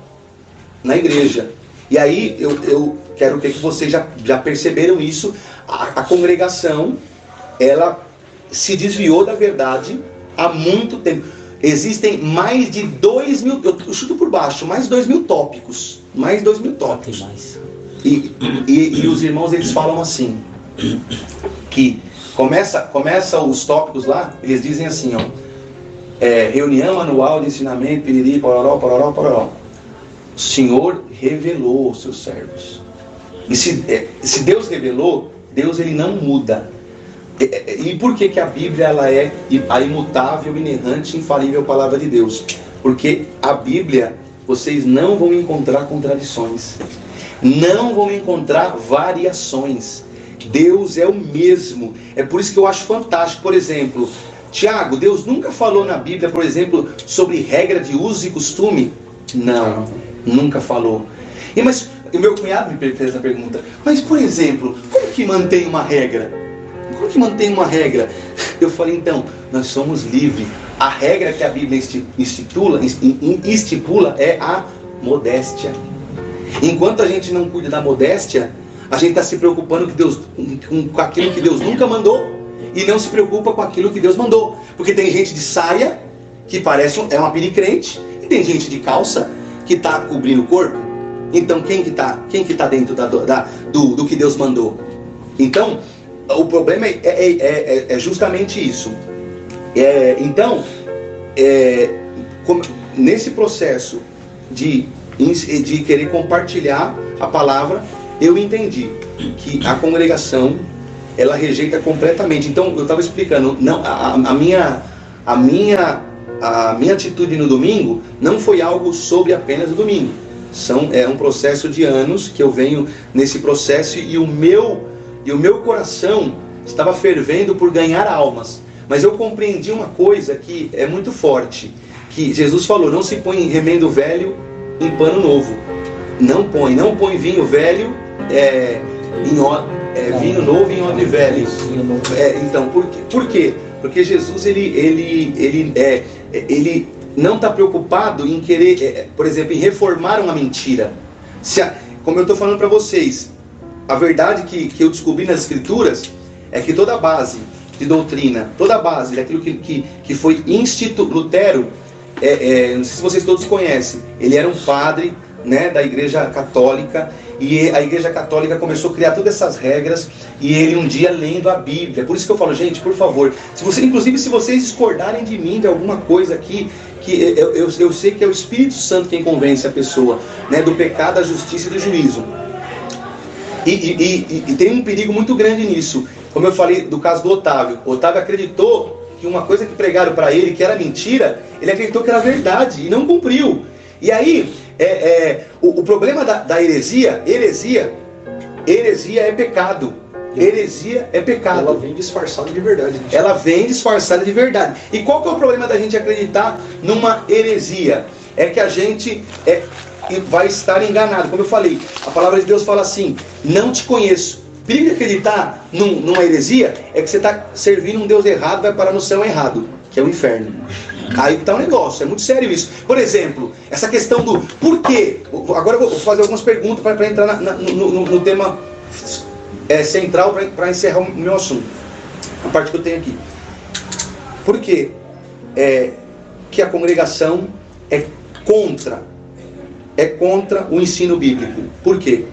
na igreja. E aí eu quero ver que vocês já perceberam isso. A congregação, ela se desviou da verdade há muito tempo. Existem mais de 2.000, eu chuto por baixo, mais 2.000 tópicos. Mais 2.000 tópicos. Tem mais. E os irmãos, eles falam assim, que começa os tópicos lá, eles dizem assim, ó, reunião anual de ensinamento, piriri, pororó, pororó, pororó. O Senhor revelou aos seus servos. E se Deus revelou, Deus ele não muda. E por que a Bíblia ela é a imutável, inerrante, infalível palavra de Deus? Porque a Bíblia, vocês não vão encontrar contradições. Não vão encontrar variações. Deus é o mesmo. É por isso que eu acho fantástico. Por exemplo, Tiago, Deus nunca falou na Bíblia, por exemplo, sobre regra de uso e costume? Não, nunca falou. Mas o meu cunhado me fez essa pergunta. Mas, por exemplo, como que mantém uma regra? Como que mantém uma regra? Eu falei, então, nós somos livres. A regra que a Bíblia estipula é a modéstia. Enquanto a gente não cuida da modéstia, a gente está se preocupando com aquilo que Deus nunca mandou e não se preocupa com aquilo que Deus mandou. Porque tem gente de saia que parece uma piricrente e tem gente de calça que está cobrindo o corpo. Então quem que tá dentro do que Deus mandou? Então, o problema é justamente isso. Nesse processo de querer compartilhar a palavra, eu entendi que a congregação, ela rejeita completamente. Então, eu estava explicando, não, a minha atitude no domingo não foi algo sobre apenas o domingo. É um processo de anos que eu venho nesse processo, e o meu coração estava fervendo por ganhar almas. Mas eu compreendi uma coisa que é muito forte, que Jesus falou: não se põe remendo velho em pano novo. Não põe vinho velho vinho novo em odre velho. Então, por quê? Porque Jesus ele não está preocupado em querer, por exemplo, em reformar uma mentira. Como eu estou falando para vocês, a verdade que eu descobri nas Escrituras é que toda a base de doutrina, toda a base daquilo que foi Lutero, não sei se vocês todos conhecem, ele era um padre, né, da Igreja Católica, e a Igreja Católica começou a criar todas essas regras, e ele um dia lendo a Bíblia. Por isso que eu falo, gente, por favor, inclusive se vocês discordarem de mim de alguma coisa aqui, que eu sei que é o Espírito Santo quem convence a pessoa, né, do pecado, da justiça e do juízo. E tem um perigo muito grande nisso. Como eu falei do caso do Otávio. O Otávio acreditou que uma coisa que pregaram para ele, que era mentira, ele acreditou que era verdade e não cumpriu. E aí, o problema da heresia é pecado. Heresia é pecado. Ela vem disfarçada de verdade. Ela vem disfarçada de verdade. E qual que é o problema da gente acreditar numa heresia? É que a gente vai estar enganado. Como eu falei, a palavra de Deus fala assim: não te conheço. O perigo de acreditar numa heresia é que você está servindo um Deus errado, vai parar no céu errado, que é o inferno. Aí está um negócio, é muito sério isso. Por exemplo, essa questão do porquê. Agora eu vou fazer algumas perguntas para entrar no tema central, para encerrar o meu assunto, a parte que eu tenho aqui. Por que que a congregação é contra o ensino bíblico? Por quê?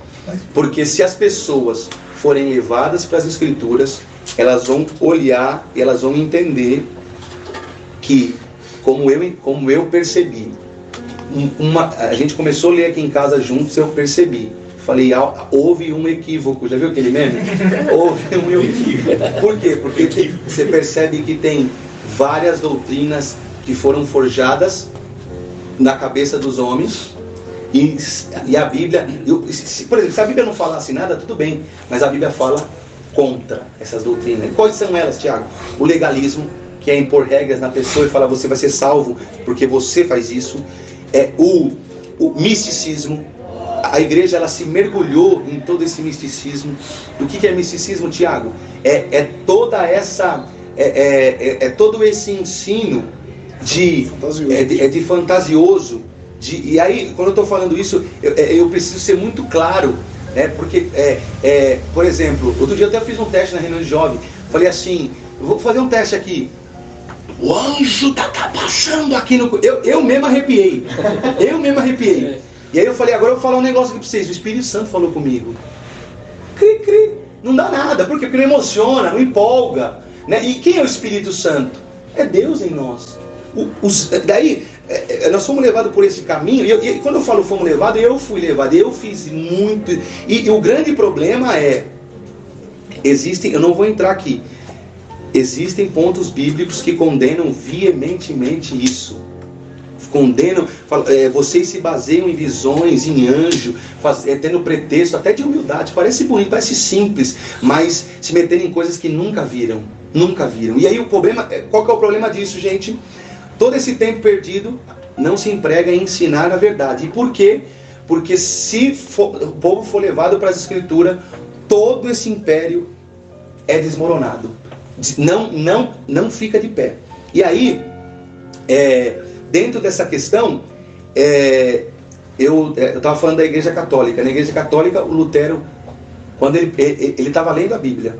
Porque se as pessoas forem levadas para as Escrituras, elas vão olhar e elas vão entender que, como eu percebi, a gente começou a ler aqui em casa juntos, eu percebi. Falei, houve um equívoco. Já viu aquele meme? Houve um equívoco. Por quê? Porque você percebe que tem várias doutrinas que foram forjadas na cabeça dos homens. E a Bíblia, por exemplo, se a Bíblia não falasse nada, tudo bem, mas a Bíblia fala contra essas doutrinas. Quais são elas, Tiago? O legalismo, que é impor regras na pessoa e falar: você vai ser salvo porque você faz isso. O misticismo. A igreja, ela se mergulhou em todo esse misticismo. O que é misticismo, Tiago? Toda essa todo esse ensino de fantasioso. E aí, quando eu estou falando isso, eu preciso ser muito claro, né? Porque, por exemplo, outro dia eu até fiz um teste na reunião de jovem. Falei assim: vou fazer um teste aqui. O anjo está passando aqui no... Eu mesmo arrepiei. E aí eu falei: agora eu vou falar um negócio aqui para vocês. O Espírito Santo falou comigo. Cri. Não dá nada. Por quê? Porque não emociona, não empolga, né? E quem é o Espírito Santo? É Deus em nós. Daí... nós fomos levados por esse caminho, e quando eu falo fomos levados, eu fui levado, eu fiz muito, e o grande problema eu não vou entrar aqui, existem pontos bíblicos que condenam veementemente isso, vocês se baseiam em visões, em anjo, tendo pretexto até de humildade, parece bonito, parece simples, mas se metendo em coisas que nunca viram, e aí o problema, qual que é o problema disso, gente? Todo esse tempo perdido não se emprega em ensinar a verdade. E por quê? Porque se o povo for levado para as Escrituras, todo esse império é desmoronado. Não fica de pé. E aí, dentro dessa questão, eu estava falando da Igreja Católica. Na Igreja Católica, o Lutero, quando ele estava lendo a Bíblia,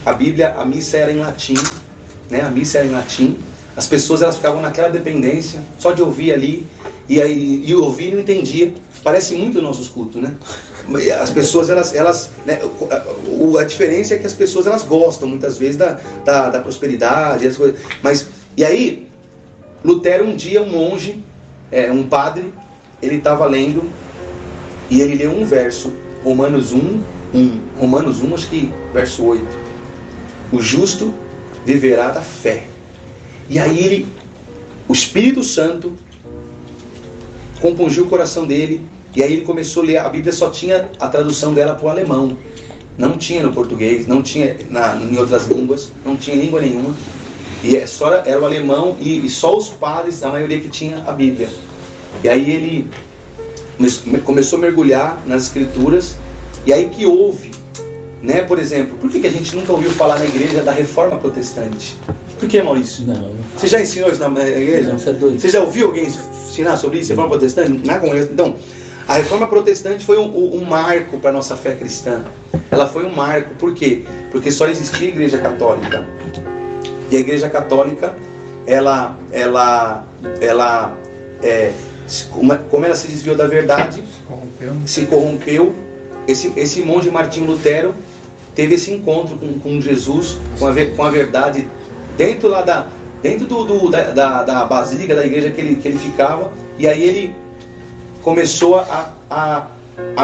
a missa era em latim, né? A missa era em latim, As pessoas elas ficavam naquela dependência, só de ouvir ali, e ouvir e não entendia. Parece muito os nossos cultos, né? As pessoas, elas né, a diferença é que as pessoas elas gostam muitas vezes da prosperidade, as coisas. Mas, e aí, Lutero um dia, um monge, um padre, ele estava lendo, e ele leu um verso, Romanos 1, acho que verso 8. O justo viverá da fé. E aí o Espírito Santo compungiu o coração dele, e aí ele começou a ler. A Bíblia só tinha a tradução dela para o alemão, não tinha no português, não tinha em outras línguas, não tinha língua nenhuma, e só era o alemão, e só os padres, a maioria que tinha a Bíblia. E aí ele começou a mergulhar nas escrituras, e aí que houve, né, por exemplo, por que a gente nunca ouviu falar na igreja da Reforma Protestante? Por que, Maurício? Não. Você já ensinou isso na igreja? Não, você é doido. Você já ouviu alguém ensinar sobre isso? Reforma Protestante? Na congregação? Então, a Reforma Protestante foi um marco para a nossa fé cristã. Ela foi um marco, por quê? Porque só existia a Igreja Católica. E a Igreja Católica, como ela se desviou da verdade, se corrompeu. Esse monge Martinho Lutero teve esse encontro com Jesus, com a verdade, dentro da basílica da igreja que ele ficava. E aí ele começou a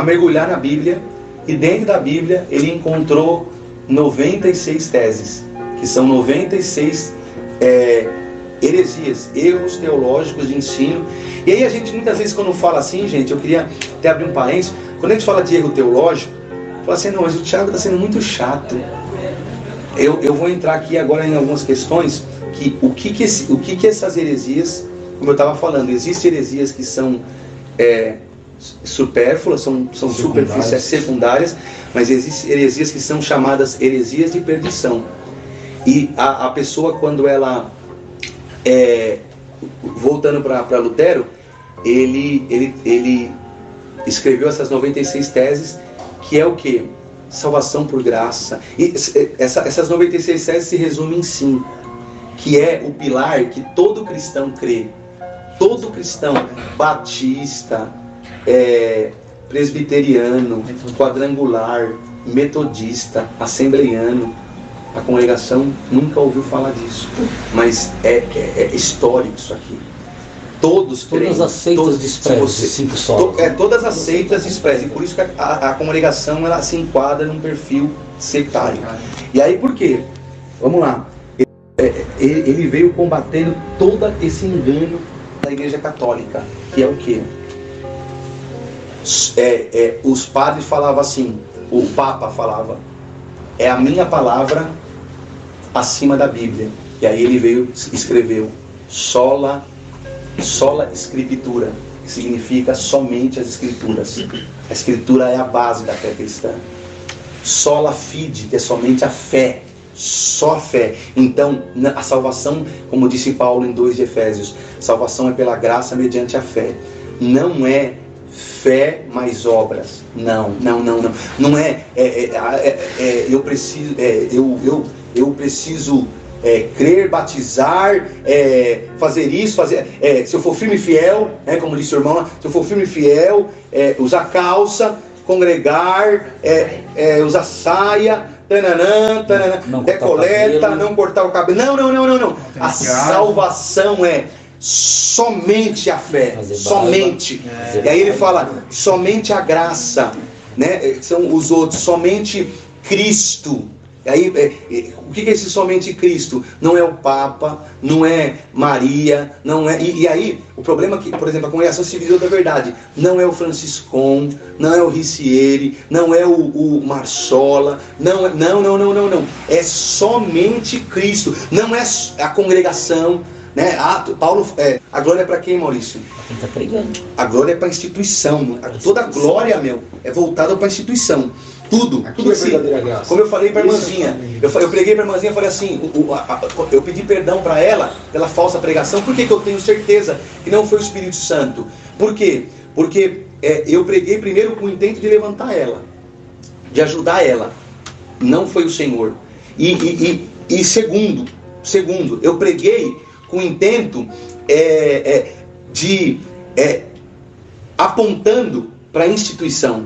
mergulhar na Bíblia, e dentro da Bíblia ele encontrou 96 teses, que são 96 heresias, erros teológicos de ensino. E aí a gente muitas vezes, quando fala assim, gente, eu queria até abrir um parênteses, quando a gente fala de erro teológico, fala assim, não, mas o Thiago está sendo muito chato. Eu vou entrar aqui agora em algumas questões, que o que essas heresias, como eu estava falando, existem heresias que são supérfluas, são superficiais, secundárias, mas existem heresias que são chamadas heresias de perdição. E a pessoa, quando ela, voltando para Lutero, ele escreveu essas 96 teses, que é o que? Salvação por graça. E essas 96 teses se resumem em 5, que é o pilar que todo cristão crê. Todo cristão, batista, presbiteriano, quadrangular, metodista, assembleiano, a congregação nunca ouviu falar disso, mas é histórico isso aqui. Todas as seitas desprezam os 5 solos. Todas as seitas desprezam, e por isso que a congregação ela se enquadra num perfil sectário. E aí por quê? Vamos lá. Ele veio combatendo todo esse engano da Igreja Católica, que é o quê? Os padres falavam assim, o Papa falava, é a minha palavra acima da Bíblia. E aí ele veio e escreveu sola Scriptura, que significa somente as Escrituras. A Escritura é a base da fé cristã. Sola fide, que é somente a fé, só a fé. Então, a salvação, como disse Paulo em 2 de Efésios, salvação é pela graça mediante a fé. Não é fé mais obras. Não. Não é eu preciso crer, batizar, fazer isso, se eu for firme e fiel, como disse o irmão, se eu for firme e fiel, usar calça, congregar, usar saia, decoleta, não cortar o cabelo. Não. A salvação é somente a fé, somente. E aí ele fala, somente a graça, né? São os outros, somente Cristo. Aí, o que é esse somente Cristo? Não é o Papa, não é Maria, não é... E aí, o problema é que, por exemplo, a congregação se dividiu da verdade. Não é o Franciscon, não é o Ricieri, não é o Marsola, não. É somente Cristo. Não é a congregação, né? Paulo, a glória é para quem, Maurício? Quem está pregando. A glória é para a instituição. Toda a glória, é voltada para a instituição. Tudo assim. Como eu falei para a irmãzinha, eu preguei para a irmãzinha, falei assim, eu pedi perdão para ela pela falsa pregação. Por que eu tenho certeza que não foi o Espírito Santo? Por quê? Porque eu preguei primeiro com o intento de levantar ela, de ajudar ela. Não foi o Senhor. E segundo, eu preguei com o intento de apontando para a instituição.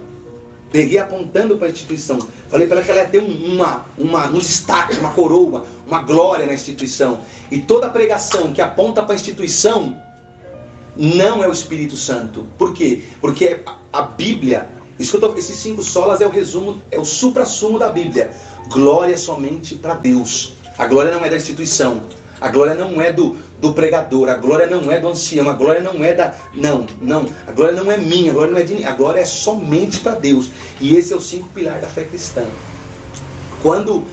Peguei apontando para a instituição. Falei para ela que ela ia ter um destaque, uma coroa, uma glória na instituição. E toda pregação que aponta para a instituição não é o Espírito Santo. Por quê? Porque a Bíblia, esses 5 solas é o resumo, é o supra-sumo da Bíblia. Glória somente para Deus. A glória não é da instituição. A glória não é do pregador. A glória não é do ancião. A glória não é da... Não. A glória não é minha. A glória não é de... A glória é somente para Deus. E esse é o 5 pilar da fé cristã. Quando...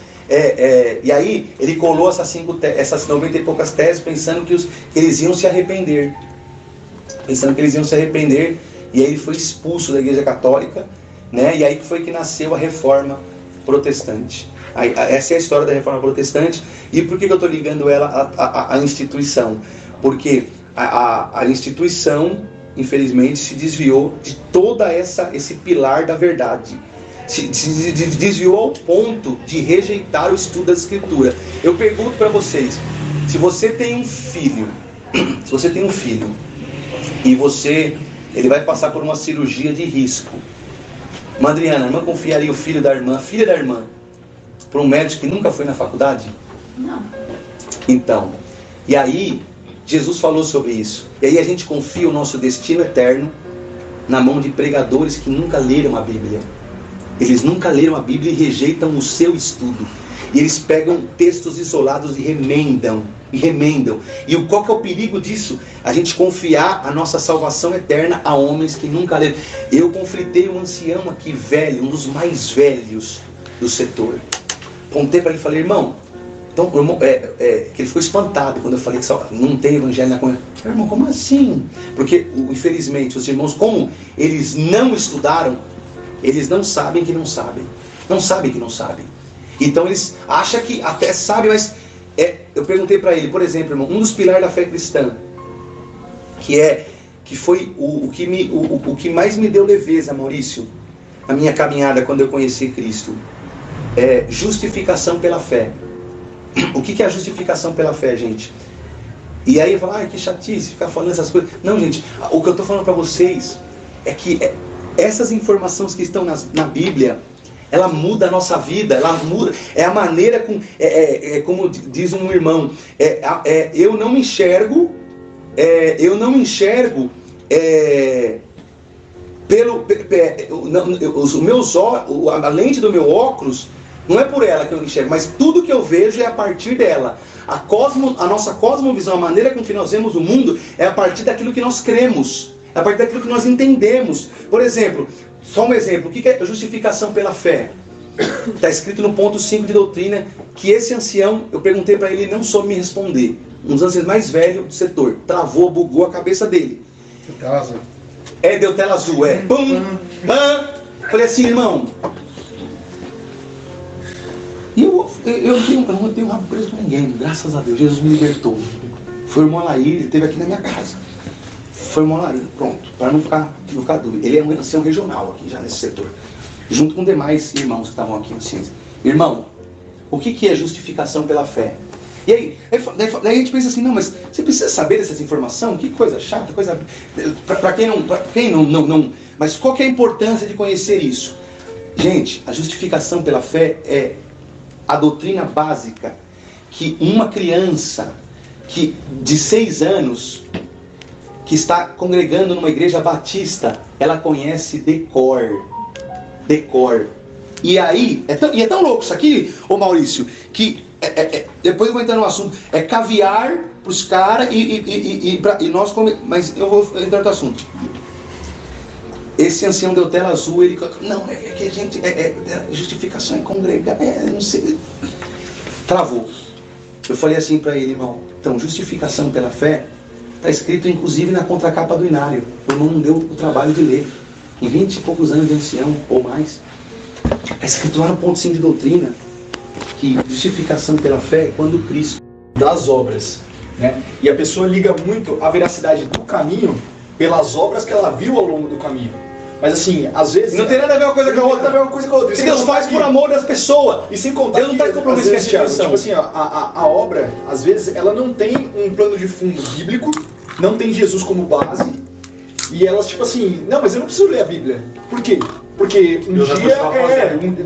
e aí, ele colou essas 90 e poucas teses, pensando que eles iam se arrepender. E aí ele foi expulso da Igreja Católica, né? E aí foi que nasceu a Reforma Protestante. Essa é a história da Reforma Protestante. E por que eu estou ligando ela à instituição? Porque a instituição, infelizmente, se desviou de toda esse pilar da verdade. Se desviou ao ponto de rejeitar o estudo da Escritura. Eu pergunto para vocês, se você tem um filho e ele vai passar por uma cirurgia de risco, Madriana, a irmã confiaria o filha da irmã, para um médico que nunca foi na faculdade? Não. Então, e aí, Jesus falou sobre isso. E aí a gente confia o nosso destino eterno na mão de pregadores que nunca leram a Bíblia. Eles nunca leram a Bíblia e rejeitam o seu estudo. E eles pegam textos isolados e remendam. E qual que é o perigo disso? A gente confiar a nossa salvação eterna a homens que nunca leram. Eu conflitei um ancião aqui, velho, um dos mais velhos do setor. Contei para ele e falei, irmão, então, que ele ficou espantado quando eu falei que não tem evangelho na comunidade. Irmão, como assim? Porque, infelizmente, os irmãos, como eles não estudaram, eles não sabem que não sabem. Não sabem que não sabem. Então eles acham que até sabem, mas eu perguntei para ele, por exemplo, irmão, um dos pilares da fé cristã, que foi o que mais me deu leveza, Maurício, na minha caminhada quando eu conheci Cristo, é justificação pela fé. O que é a justificação pela fé, gente? E aí fala, que chatice ficar falando essas coisas. Não, gente, o que eu estou falando para vocês é que essas informações que estão na Bíblia, ela muda a nossa vida, ela muda, é a maneira como diz um irmão, eu não me enxergo, os meus a lente do meu óculos não é por ela que eu enxergo, mas tudo que eu vejo é a partir dela. A nossa cosmovisão, a maneira com que nós vemos o mundo, é a partir daquilo que nós cremos, é a partir daquilo que nós entendemos. Por exemplo, só um exemplo, o que é justificação pela fé? Está escrito no ponto 5 de doutrina, que esse ancião, eu perguntei para ele, não soube me responder. Um dos anciãos mais velhos do setor, travou, bugou a cabeça dele. Deu tela azul. Deu tela azul, Pum, pam. Falei assim, irmão, eu não tenho rabo preso com ninguém, graças a Deus, Jesus me libertou. Foi o irmão Alair, ele esteve aqui na minha casa. Foi o irmão Alair, pronto, para não ficar dúvida. Ele é um ancião regional aqui, já nesse setor, junto com demais irmãos que estavam aqui na ciência. Irmão, o que é justificação pela fé? E aí a gente pensa assim, não, mas você precisa saber dessas informações? Que coisa chata, coisa... Para quem não... Mas qual que é a importância de conhecer isso? Gente, a justificação pela fé é a doutrina básica que uma criança de 6 anos que está congregando numa igreja batista, ela conhece de cor. E aí, é tão louco isso aqui, ô Maurício, que depois eu vou entrar no assunto, é caviar para os caras e nós mas eu vou entrar no assunto. Esse ancião deu tela azul, ele... Não, que a gente... justificação é congregar, não sei... Travou. Eu falei assim para ele, irmão, então, justificação pela fé, está escrito inclusive na contracapa do Inário. O irmão não deu o trabalho de ler. Em 20 e poucos anos de ancião, ou mais. Está escrito lá no ponto 5 de doutrina, que justificação pela fé é quando Cristo... Das obras, né? E a pessoa liga muito a veracidade do caminho pelas obras que ela viu ao longo do caminho. Mas assim, às vezes... Não tem nada a ver uma coisa com a outra, nada a ver uma coisa com a outra. Se Deus faz por amor das pessoas. E sem contar Deus não está compromisso com essa instituição. Tipo assim, ó, a obra, às vezes, ela não tem um plano de fundo bíblico, não tem Jesus como base, e elas, tipo assim, não, mas eu não preciso ler a Bíblia. Por quê? Porque um dia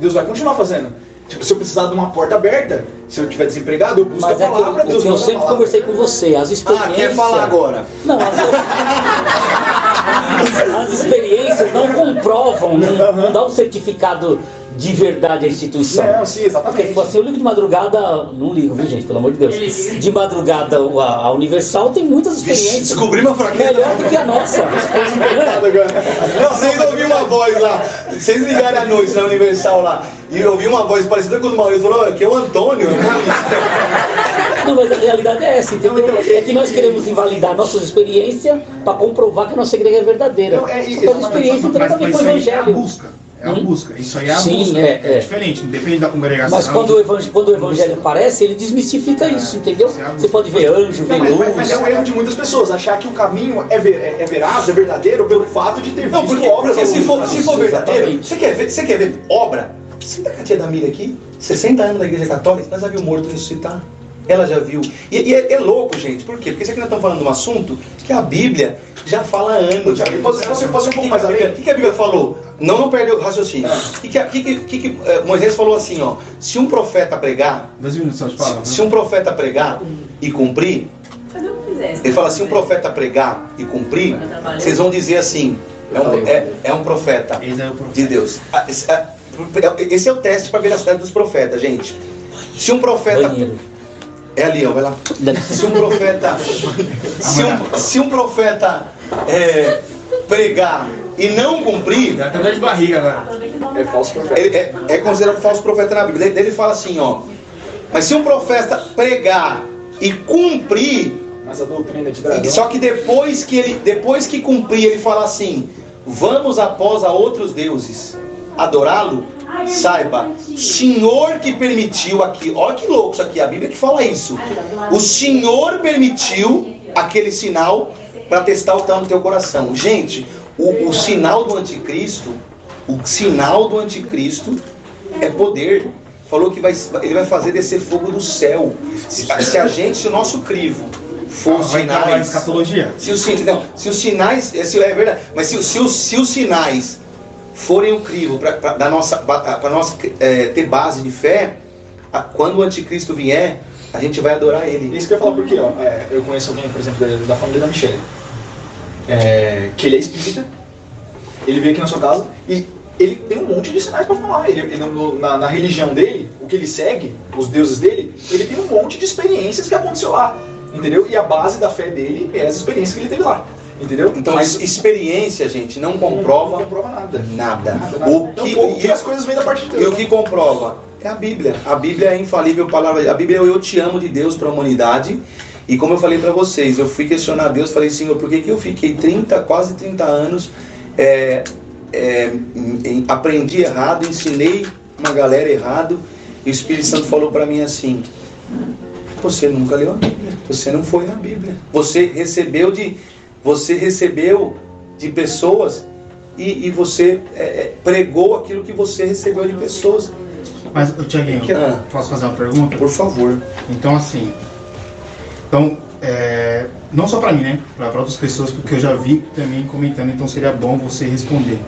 Deus vai continuar fazendo. Tipo, se eu precisar de uma porta aberta, se eu estiver desempregado, eu busco a palavra, Deus eu sempre conversei com você, as experiências... quer falar agora? Não, as experiências não comprovam, não dá um certificado de verdade à instituição. Não, sim, exatamente. Porque, tipo assim, eu ligo de madrugada, não ligo, viu gente, pelo amor de Deus. De madrugada a Universal tem muitas experiências. Descobri uma fraqueza. Melhor do que a nossa. Não, vocês ouviram uma voz lá. Vocês ligaram à noite na Universal lá. E eu ouvi uma voz parecida com o do Maurício. Falou, aqui é o Antônio. Não, mas a realidade é essa, entendeu? É que nós queremos invalidar nossas experiências para comprovar que a nossa igreja é verdadeira. Não, as experiências não tem nada a ver com o evangelho. É a busca, isso aí é a Sim, busca, é diferente, não depende da congregação. Mas quando o evangelho aparece, ele desmistifica isso, entendeu? Você pode ver anjo, ver luz. Mas é um erro de muitas pessoas, achar que o caminho é veraz, é verdadeiro, pelo fato de ter Não, porque se for verdadeiro, você quer ver obra? Senta a tia da Miriam aqui, 60 anos da igreja católica, ela já viu morto ressuscitar. Ela já viu. E é louco, gente. Por quê? Porque isso aqui nós estamos falando de um assunto que a Bíblia já fala há anos. Você pode ir um pouco mais além? O que a Bíblia falou? Não perde o raciocínio. Moisés falou assim, ó. Se um profeta pregar... 2 minutos só de palavra. Se um profeta pregar e cumprir... Ele fala, se um profeta pregar e cumprir, vocês vão dizer assim, é um profeta de Deus. Esse é o teste para a veracidade dos profetas, gente. Se um profeta... É ali, ó, vai lá. Se um profeta... Se um profeta pregar e não cumprir... Dá até de barriga agora. É falso profeta. É considerado falso profeta na Bíblia. Ele fala assim, ó. Mas se um profeta pregar e cumprir... Mas a doutrina de dragão... Só que depois que cumprir, ele fala assim... Vamos após a outros deuses adorá-lo, saiba, o Senhor que permitiu aqui, olha que louco isso aqui, a Bíblia que fala isso. O Senhor permitiu aquele sinal para testar o que está no teu coração. Gente, o sinal do anticristo, é poder. Falou que ele vai fazer descer fogo do céu. Se o nosso crivo for os sinais, se os sinais, é verdade, mas se os sinais forem o crivo para nós ter base de fé, quando o anticristo vier, a gente vai adorar ele. Isso que eu ia falar porque eu conheço alguém, por exemplo, da família da Michelle, que ele é espírita, ele veio aqui na sua casa e ele tem um monte de sinais para falar. Na religião dele, o que ele segue, os deuses dele, ele tem um monte de experiências que aconteceu lá, entendeu? E a base da fé dele é as experiências que ele teve lá. Entendeu? Então, mas experiência, gente, não comprova nada. E as coisas vêm da parte de Deus. E o que comprova? É a Bíblia. A Bíblia é a infalível palavra. A Bíblia é o eu te amo de Deus para a humanidade. E como eu falei para vocês, eu fui questionar Deus, falei, Senhor, por que eu fiquei quase 30 anos, aprendi errado, ensinei uma galera errado, e o Espírito Santo falou para mim assim, você nunca leu a Bíblia, você não foi na Bíblia, você recebeu de pessoas e você pregou aquilo que você recebeu de pessoas. Mas, Tiaguinho, posso fazer uma pergunta? Por favor. Então, assim, não só para mim, né? Para outras pessoas, porque eu já vi também comentando, então seria bom você responder.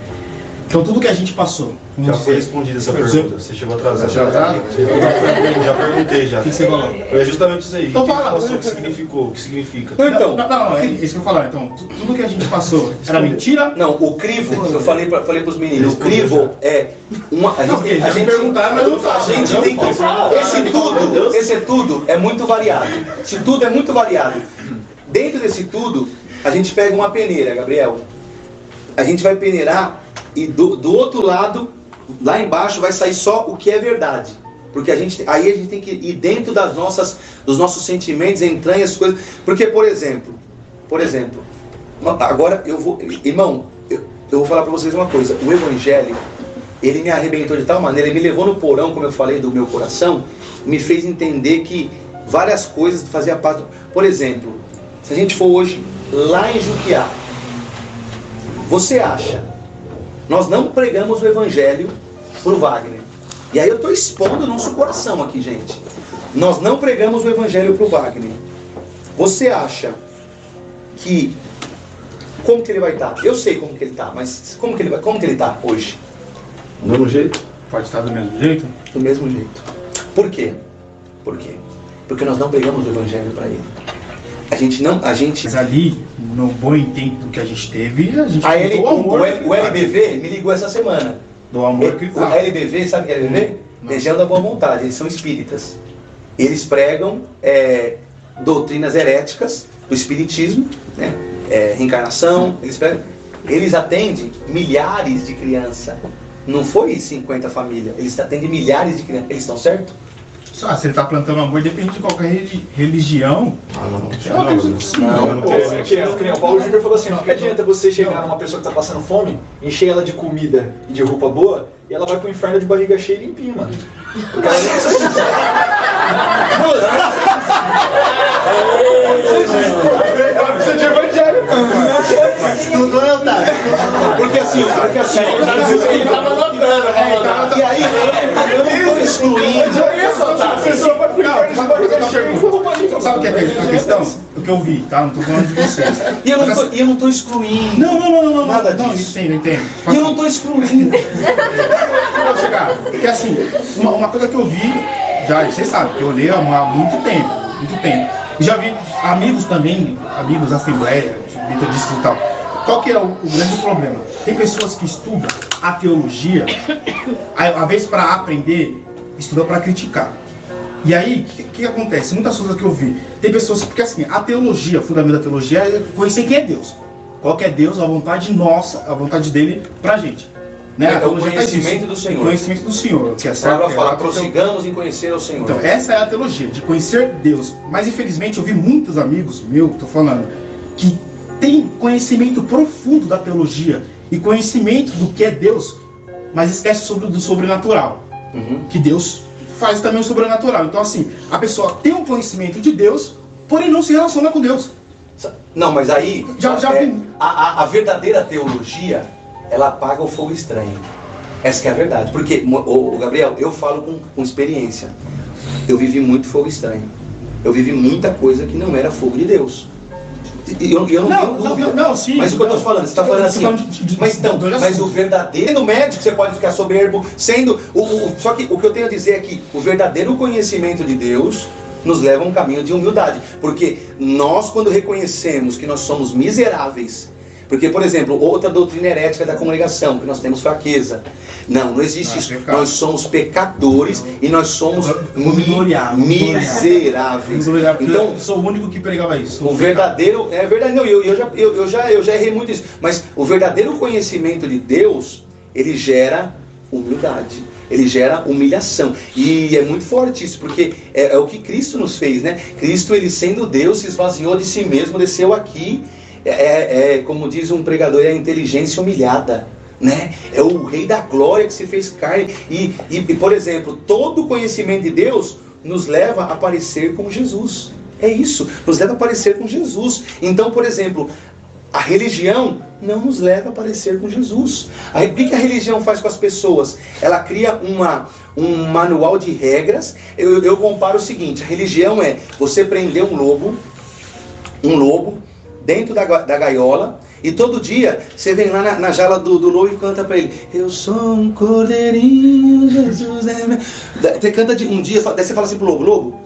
Então, tudo que a gente passou... Já foi respondida essa pergunta, você chegou atrasado. Já perguntei já. O que você falou? É justamente isso aí. Então fala. O que significou? O que significa? Não, é isso que eu falar. Então, tudo que a gente passou era mentira? Não, o crivo, eu falei para os meninos, o crivo é uma... A gente perguntaram, mas não fala. A gente tem que... Esse tudo é muito variado. Esse tudo é muito variado. Dentro desse tudo, a gente pega uma peneira, Gabriel. A gente vai peneirar e do outro lado, lá embaixo, vai sair só o que é verdade. Porque aí a gente tem que ir dentro dos nossos sentimentos, entranhas, coisas. Porque, por exemplo, agora eu vou... Irmão, eu vou falar para vocês uma coisa. O Evangelho, ele me arrebentou de tal maneira, ele me levou no porão, como eu falei, do meu coração, me fez entender que várias coisas faziam parte... Por exemplo, se a gente for hoje lá em Juquiá, você acha Nós não pregamos o evangelho pro Wagner. E aí eu estou expondo o nosso coração aqui, gente. Nós não pregamos o evangelho pro Wagner. Você acha que... Como que ele vai estar? Eu sei como que ele está, mas como que ele está hoje? Do mesmo jeito? Pode estar do mesmo jeito? Do mesmo jeito. Por quê? Por quê? Porque nós não pregamos o evangelho para ele. Mas ali, no bom intento que a gente teve, a gente... O LBV me ligou essa semana. Do amor que a LBV, sabe o que é LBV? Legião da Boa Vontade, eles são espíritas. Eles pregam doutrinas heréticas do espiritismo, né? Reencarnação, eles atendem milhares de crianças. Não foi 50 famílias, eles atendem milhares de crianças. Eles estão certos? Se ele está plantando amor, depende de qualquer religião. Não. O Paulo Júnior falou assim, não que adianta você chegar numa pessoa que está passando fome, encher ela de comida e de roupa boa, e ela vai pro inferno de barriga cheia e limpinha, mano. Você de evangelho. Porque assim, ele estava notando. E aí, eu não estou excluindo. Sabe o que é a questão? O que eu vi, tá? Não estou falando de vocês. E eu não estou excluindo. Não. Nada disso. Não, entendo. E eu não estou excluindo. Pode chegar. Porque assim, uma coisa que eu vi, já, vocês sabem, que eu leio há muito tempo. E já vi amigos também, amigos da Assembleia, metodistas e tal. Qual que é o grande problema? Tem pessoas que estudam a teologia, a vez para aprender, estudam para criticar. E aí, o que acontece? Muitas coisas que eu vi. Tem pessoas, porque assim, a teologia, o fundamento da teologia é conhecer quem é Deus. Qual que é Deus, a vontade nossa, a vontade dele pra gente. Né? É o conhecimento do Senhor. O conhecimento do Senhor. Que é certo, vai falar, prossigamos em conhecer o Senhor. Então, essa é a teologia, de conhecer Deus. Mas, infelizmente, eu vi muitos amigos meus, tô falando, que tem conhecimento profundo da teologia e conhecimento do que é Deus, mas esquece do sobrenatural. Que Deus faz também o sobrenatural. Então, assim, a pessoa tem um conhecimento de Deus, porém não se relaciona com Deus. Não, mas aí, vi. A verdadeira teologia, ela apaga o fogo estranho. Essa que é a verdade. Porque, Gabriel, eu falo com experiência. Eu vivi muito fogo estranho. Eu vivi muita coisa que não era fogo de Deus. E eu não tenho dúvida. Sim. Mas o que eu estou falando, você está falando assim, mas o verdadeiro médico, você pode ficar soberbo, sendo... Só que o que eu tenho a dizer é que o verdadeiro conhecimento de Deus nos leva a um caminho de humildade. Porque nós, quando reconhecemos que nós somos miseráveis, porque, por exemplo, outra doutrina herética da congregação, que nós temos fraqueza. Não existe isso. Nós somos pecadores e nós somos miseráveis. Então, eu sou o único que pregava isso. O verdadeiro... É verdade, não, eu já errei muito isso. Mas o verdadeiro conhecimento de Deus, ele gera humildade. Ele gera humilhação. E é muito forte isso, porque é o que Cristo nos fez, né? Cristo, ele sendo Deus, se esvaziou de si mesmo, desceu aqui. Como diz um pregador, é a inteligência humilhada, né? É o Rei da Glória que se fez carne. E, por exemplo, todo o conhecimento de Deus nos leva a parecer com Jesus. É isso, nos leva a parecer com Jesus. Então, por exemplo, a religião não nos leva a parecer com Jesus. Aí, o que a religião faz com as pessoas? Ela cria um manual de regras. Eu comparo o seguinte: a religião é você prender um lobo dentro da gaiola, e todo dia você vem lá na jaula do lobo e canta para ele: eu sou um cordeirinho, Jesus é meu. Você canta um dia, daí você fala assim pro lobo: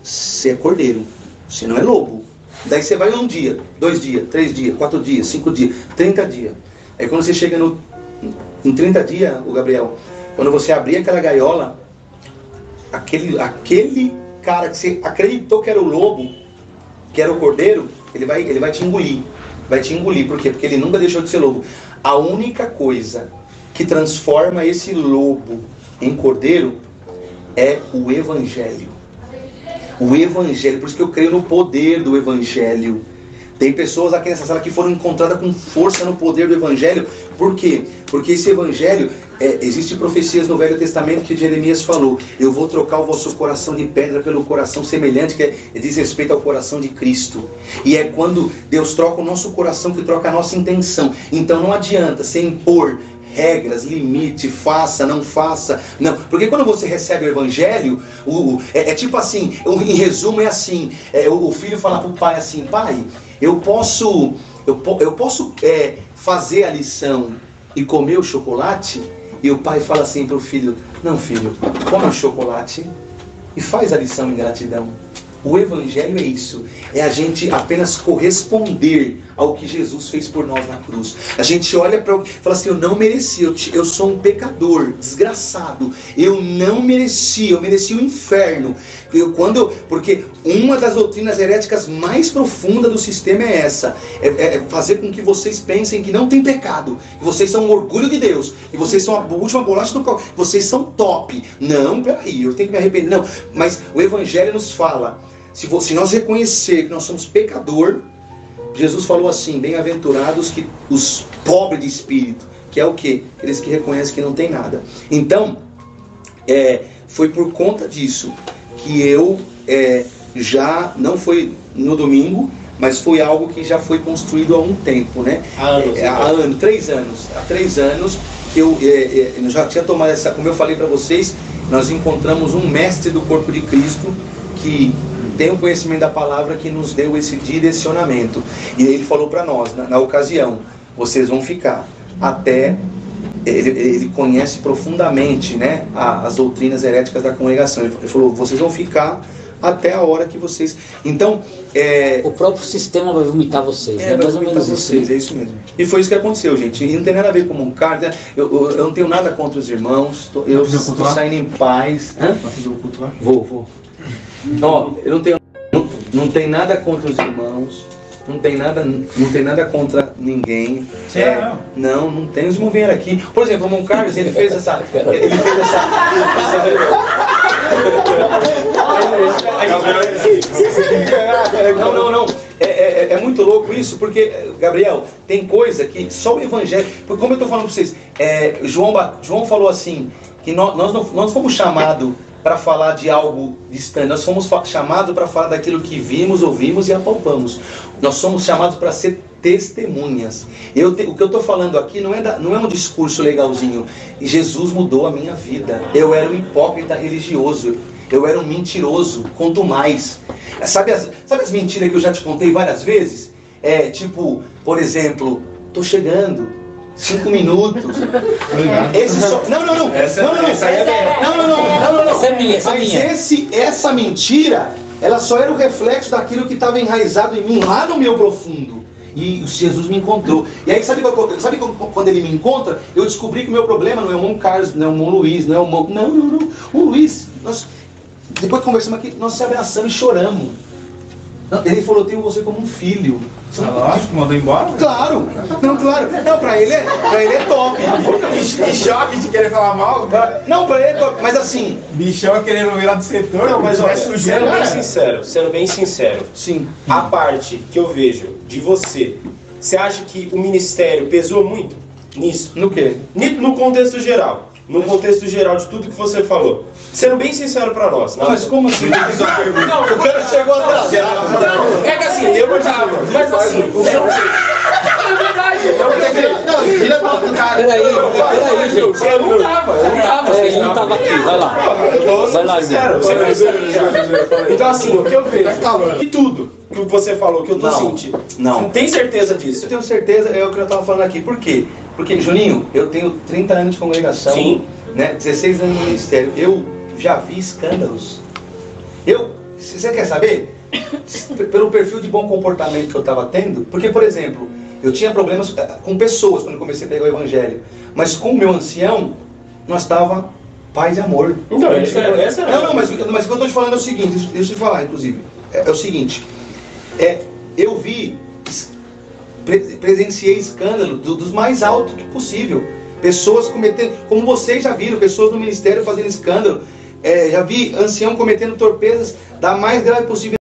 você é cordeiro, você não é lobo. Daí você vai um dia, 2 dias, 3 dias, 4 dias, 5 dias, 30 dias. Aí quando você chega em 30 dias, o Gabriel, quando você abrir aquela gaiola, aquele cara que você acreditou que era o lobo, que era o cordeiro, ele vai te engolir. Vai te engolir. Por quê? Porque ele nunca deixou de ser lobo. A única coisa que transforma esse lobo em cordeiro é o Evangelho. O Evangelho. Por isso que eu creio no poder do Evangelho. Tem pessoas aqui nessa sala que foram encontradas com força no poder do Evangelho. Por quê? Porque esse Evangelho Existem profecias no Velho Testamento que Jeremias falou: eu vou trocar o vosso coração de pedra pelo coração semelhante, que diz respeito ao coração de Cristo. E é quando Deus troca o nosso coração que troca a nossa intenção. Então não adianta você impor regras, limite, faça, não faça, não. Porque quando você recebe o Evangelho, é tipo assim, em resumo é assim, o filho fala para o pai assim: pai, eu posso fazer a lição e comer o chocolate? E o pai fala assim para o filho: não, filho, come o chocolate e faz a lição em gratidão. O Evangelho é isso, é a gente apenas corresponder ao que Jesus fez por nós na cruz. A gente olha para e fala assim: eu não mereci, eu sou um pecador, desgraçado, eu não mereci, eu mereci o inferno. Porque uma das doutrinas heréticas mais profundas do sistema é essa, é fazer com que vocês pensem que não tem pecado, que vocês são um orgulho de Deus, que vocês são a última bolacha do copo, vocês são top. Não, peraí, eu tenho que me arrepender. Não, mas o Evangelho nos fala, se nós reconhecer que nós somos pecador, Jesus falou assim: bem-aventurados que os pobres de espírito, que é o quê? Aqueles que reconhecem que não tem nada. Então, foi por conta disso que eu já, não foi no domingo, mas foi algo que já foi construído há um tempo, né? Há 3 anos. Há 3 anos que eu já tinha tomado essa, como eu falei para vocês, nós encontramos um mestre do corpo de Cristo que tem o conhecimento da palavra, que nos deu esse direcionamento. E ele falou para nós, na ocasião: vocês vão ficar até... Ele conhece profundamente, né, as doutrinas heréticas da congregação. Ele falou: vocês vão ficar até a hora que vocês... Então... o próprio sistema vai vomitar vocês. Vai mais ou vomitar menos vocês, isso. é isso mesmo. E foi isso que aconteceu, gente. E não tem nada a ver com um cara, né? Eu não tenho nada contra os irmãos. Eu estou saindo em paz. Vai fazer o culto lá? Vou. Ó, eu não tenho nada contra os irmãos. Não tem nada contra ninguém. Não tem. Os irmãos vieram aqui. Por exemplo, o irmão Carlos, ele fez essa... Não. É muito louco isso, porque, Gabriel, tem coisa que só o Evangelho... Porque, como eu estou falando para vocês, João falou assim, que nós não fomos chamados para falar de algo distante, nós fomos chamados para falar daquilo que vimos, ouvimos e apalpamos. Nós somos chamados para ser testemunhas. O que eu estou falando aqui não é um discurso legalzinho. Jesus mudou a minha vida. Eu era um hipócrita religioso, eu era um mentiroso, conto mais. Sabe as mentiras que eu já te contei várias vezes? Tipo, por exemplo, estou chegando, 5 minutos. Não. Essa é minha. Mas essa mentira, ela só era o reflexo daquilo que estava enraizado em mim, lá no meu profundo. E Jesus me encontrou. E aí, sabe quando ele me encontra? Eu descobri que o meu problema não é o irmão Carlos, não é o irmão Luiz, não é o irmão... Não. O Luiz, depois que conversamos aqui, nós se abraçamos e choramos. Ele falou: eu tenho você como um filho. Lógico, mandou embora? Claro. Não, pra ele é top. Bichão de querer falar mal? Não, pra ele é top. Mas assim... Bichão querendo virar do setor? Não, mas olha, sendo bem sincero. Sim. A parte que eu vejo de você acha que o ministério pesou muito nisso? No quê? No contexto geral. No contexto geral de tudo que você falou. Sendo bem sincero pra nós. Não, mas como assim? Não, o cara chegou atrasado. Não, é que assim, eu tava. Mas assim, o que eu é verdade. Peraí, gente. Eu não tava. Ele não tava aqui, vai lá. Vai lá, Então assim, o que eu vejo e tudo que você falou, que eu tô sentindo. Não. Tem certeza disso? Eu tenho certeza, é o que eu tava falando aqui. Por quê? Porque, Juninho, eu tenho 30 anos de congregação. Sim. Né, 16 anos no ministério. Eu já vi escândalos. Você quer saber? Pelo perfil de bom comportamento que eu estava tendo. Porque, por exemplo, eu tinha problemas com pessoas quando eu comecei a pegar o Evangelho. Mas com o meu ancião, nós estávamos paz e amor. Então, essa mas o que eu estou te falando é o seguinte, deixa eu te falar, inclusive. É o seguinte, eu presenciei escândalo dos mais altos que possível. Pessoas cometendo, como vocês já viram, pessoas no ministério fazendo escândalo. Já vi ancião cometendo torpezas da mais grave possível.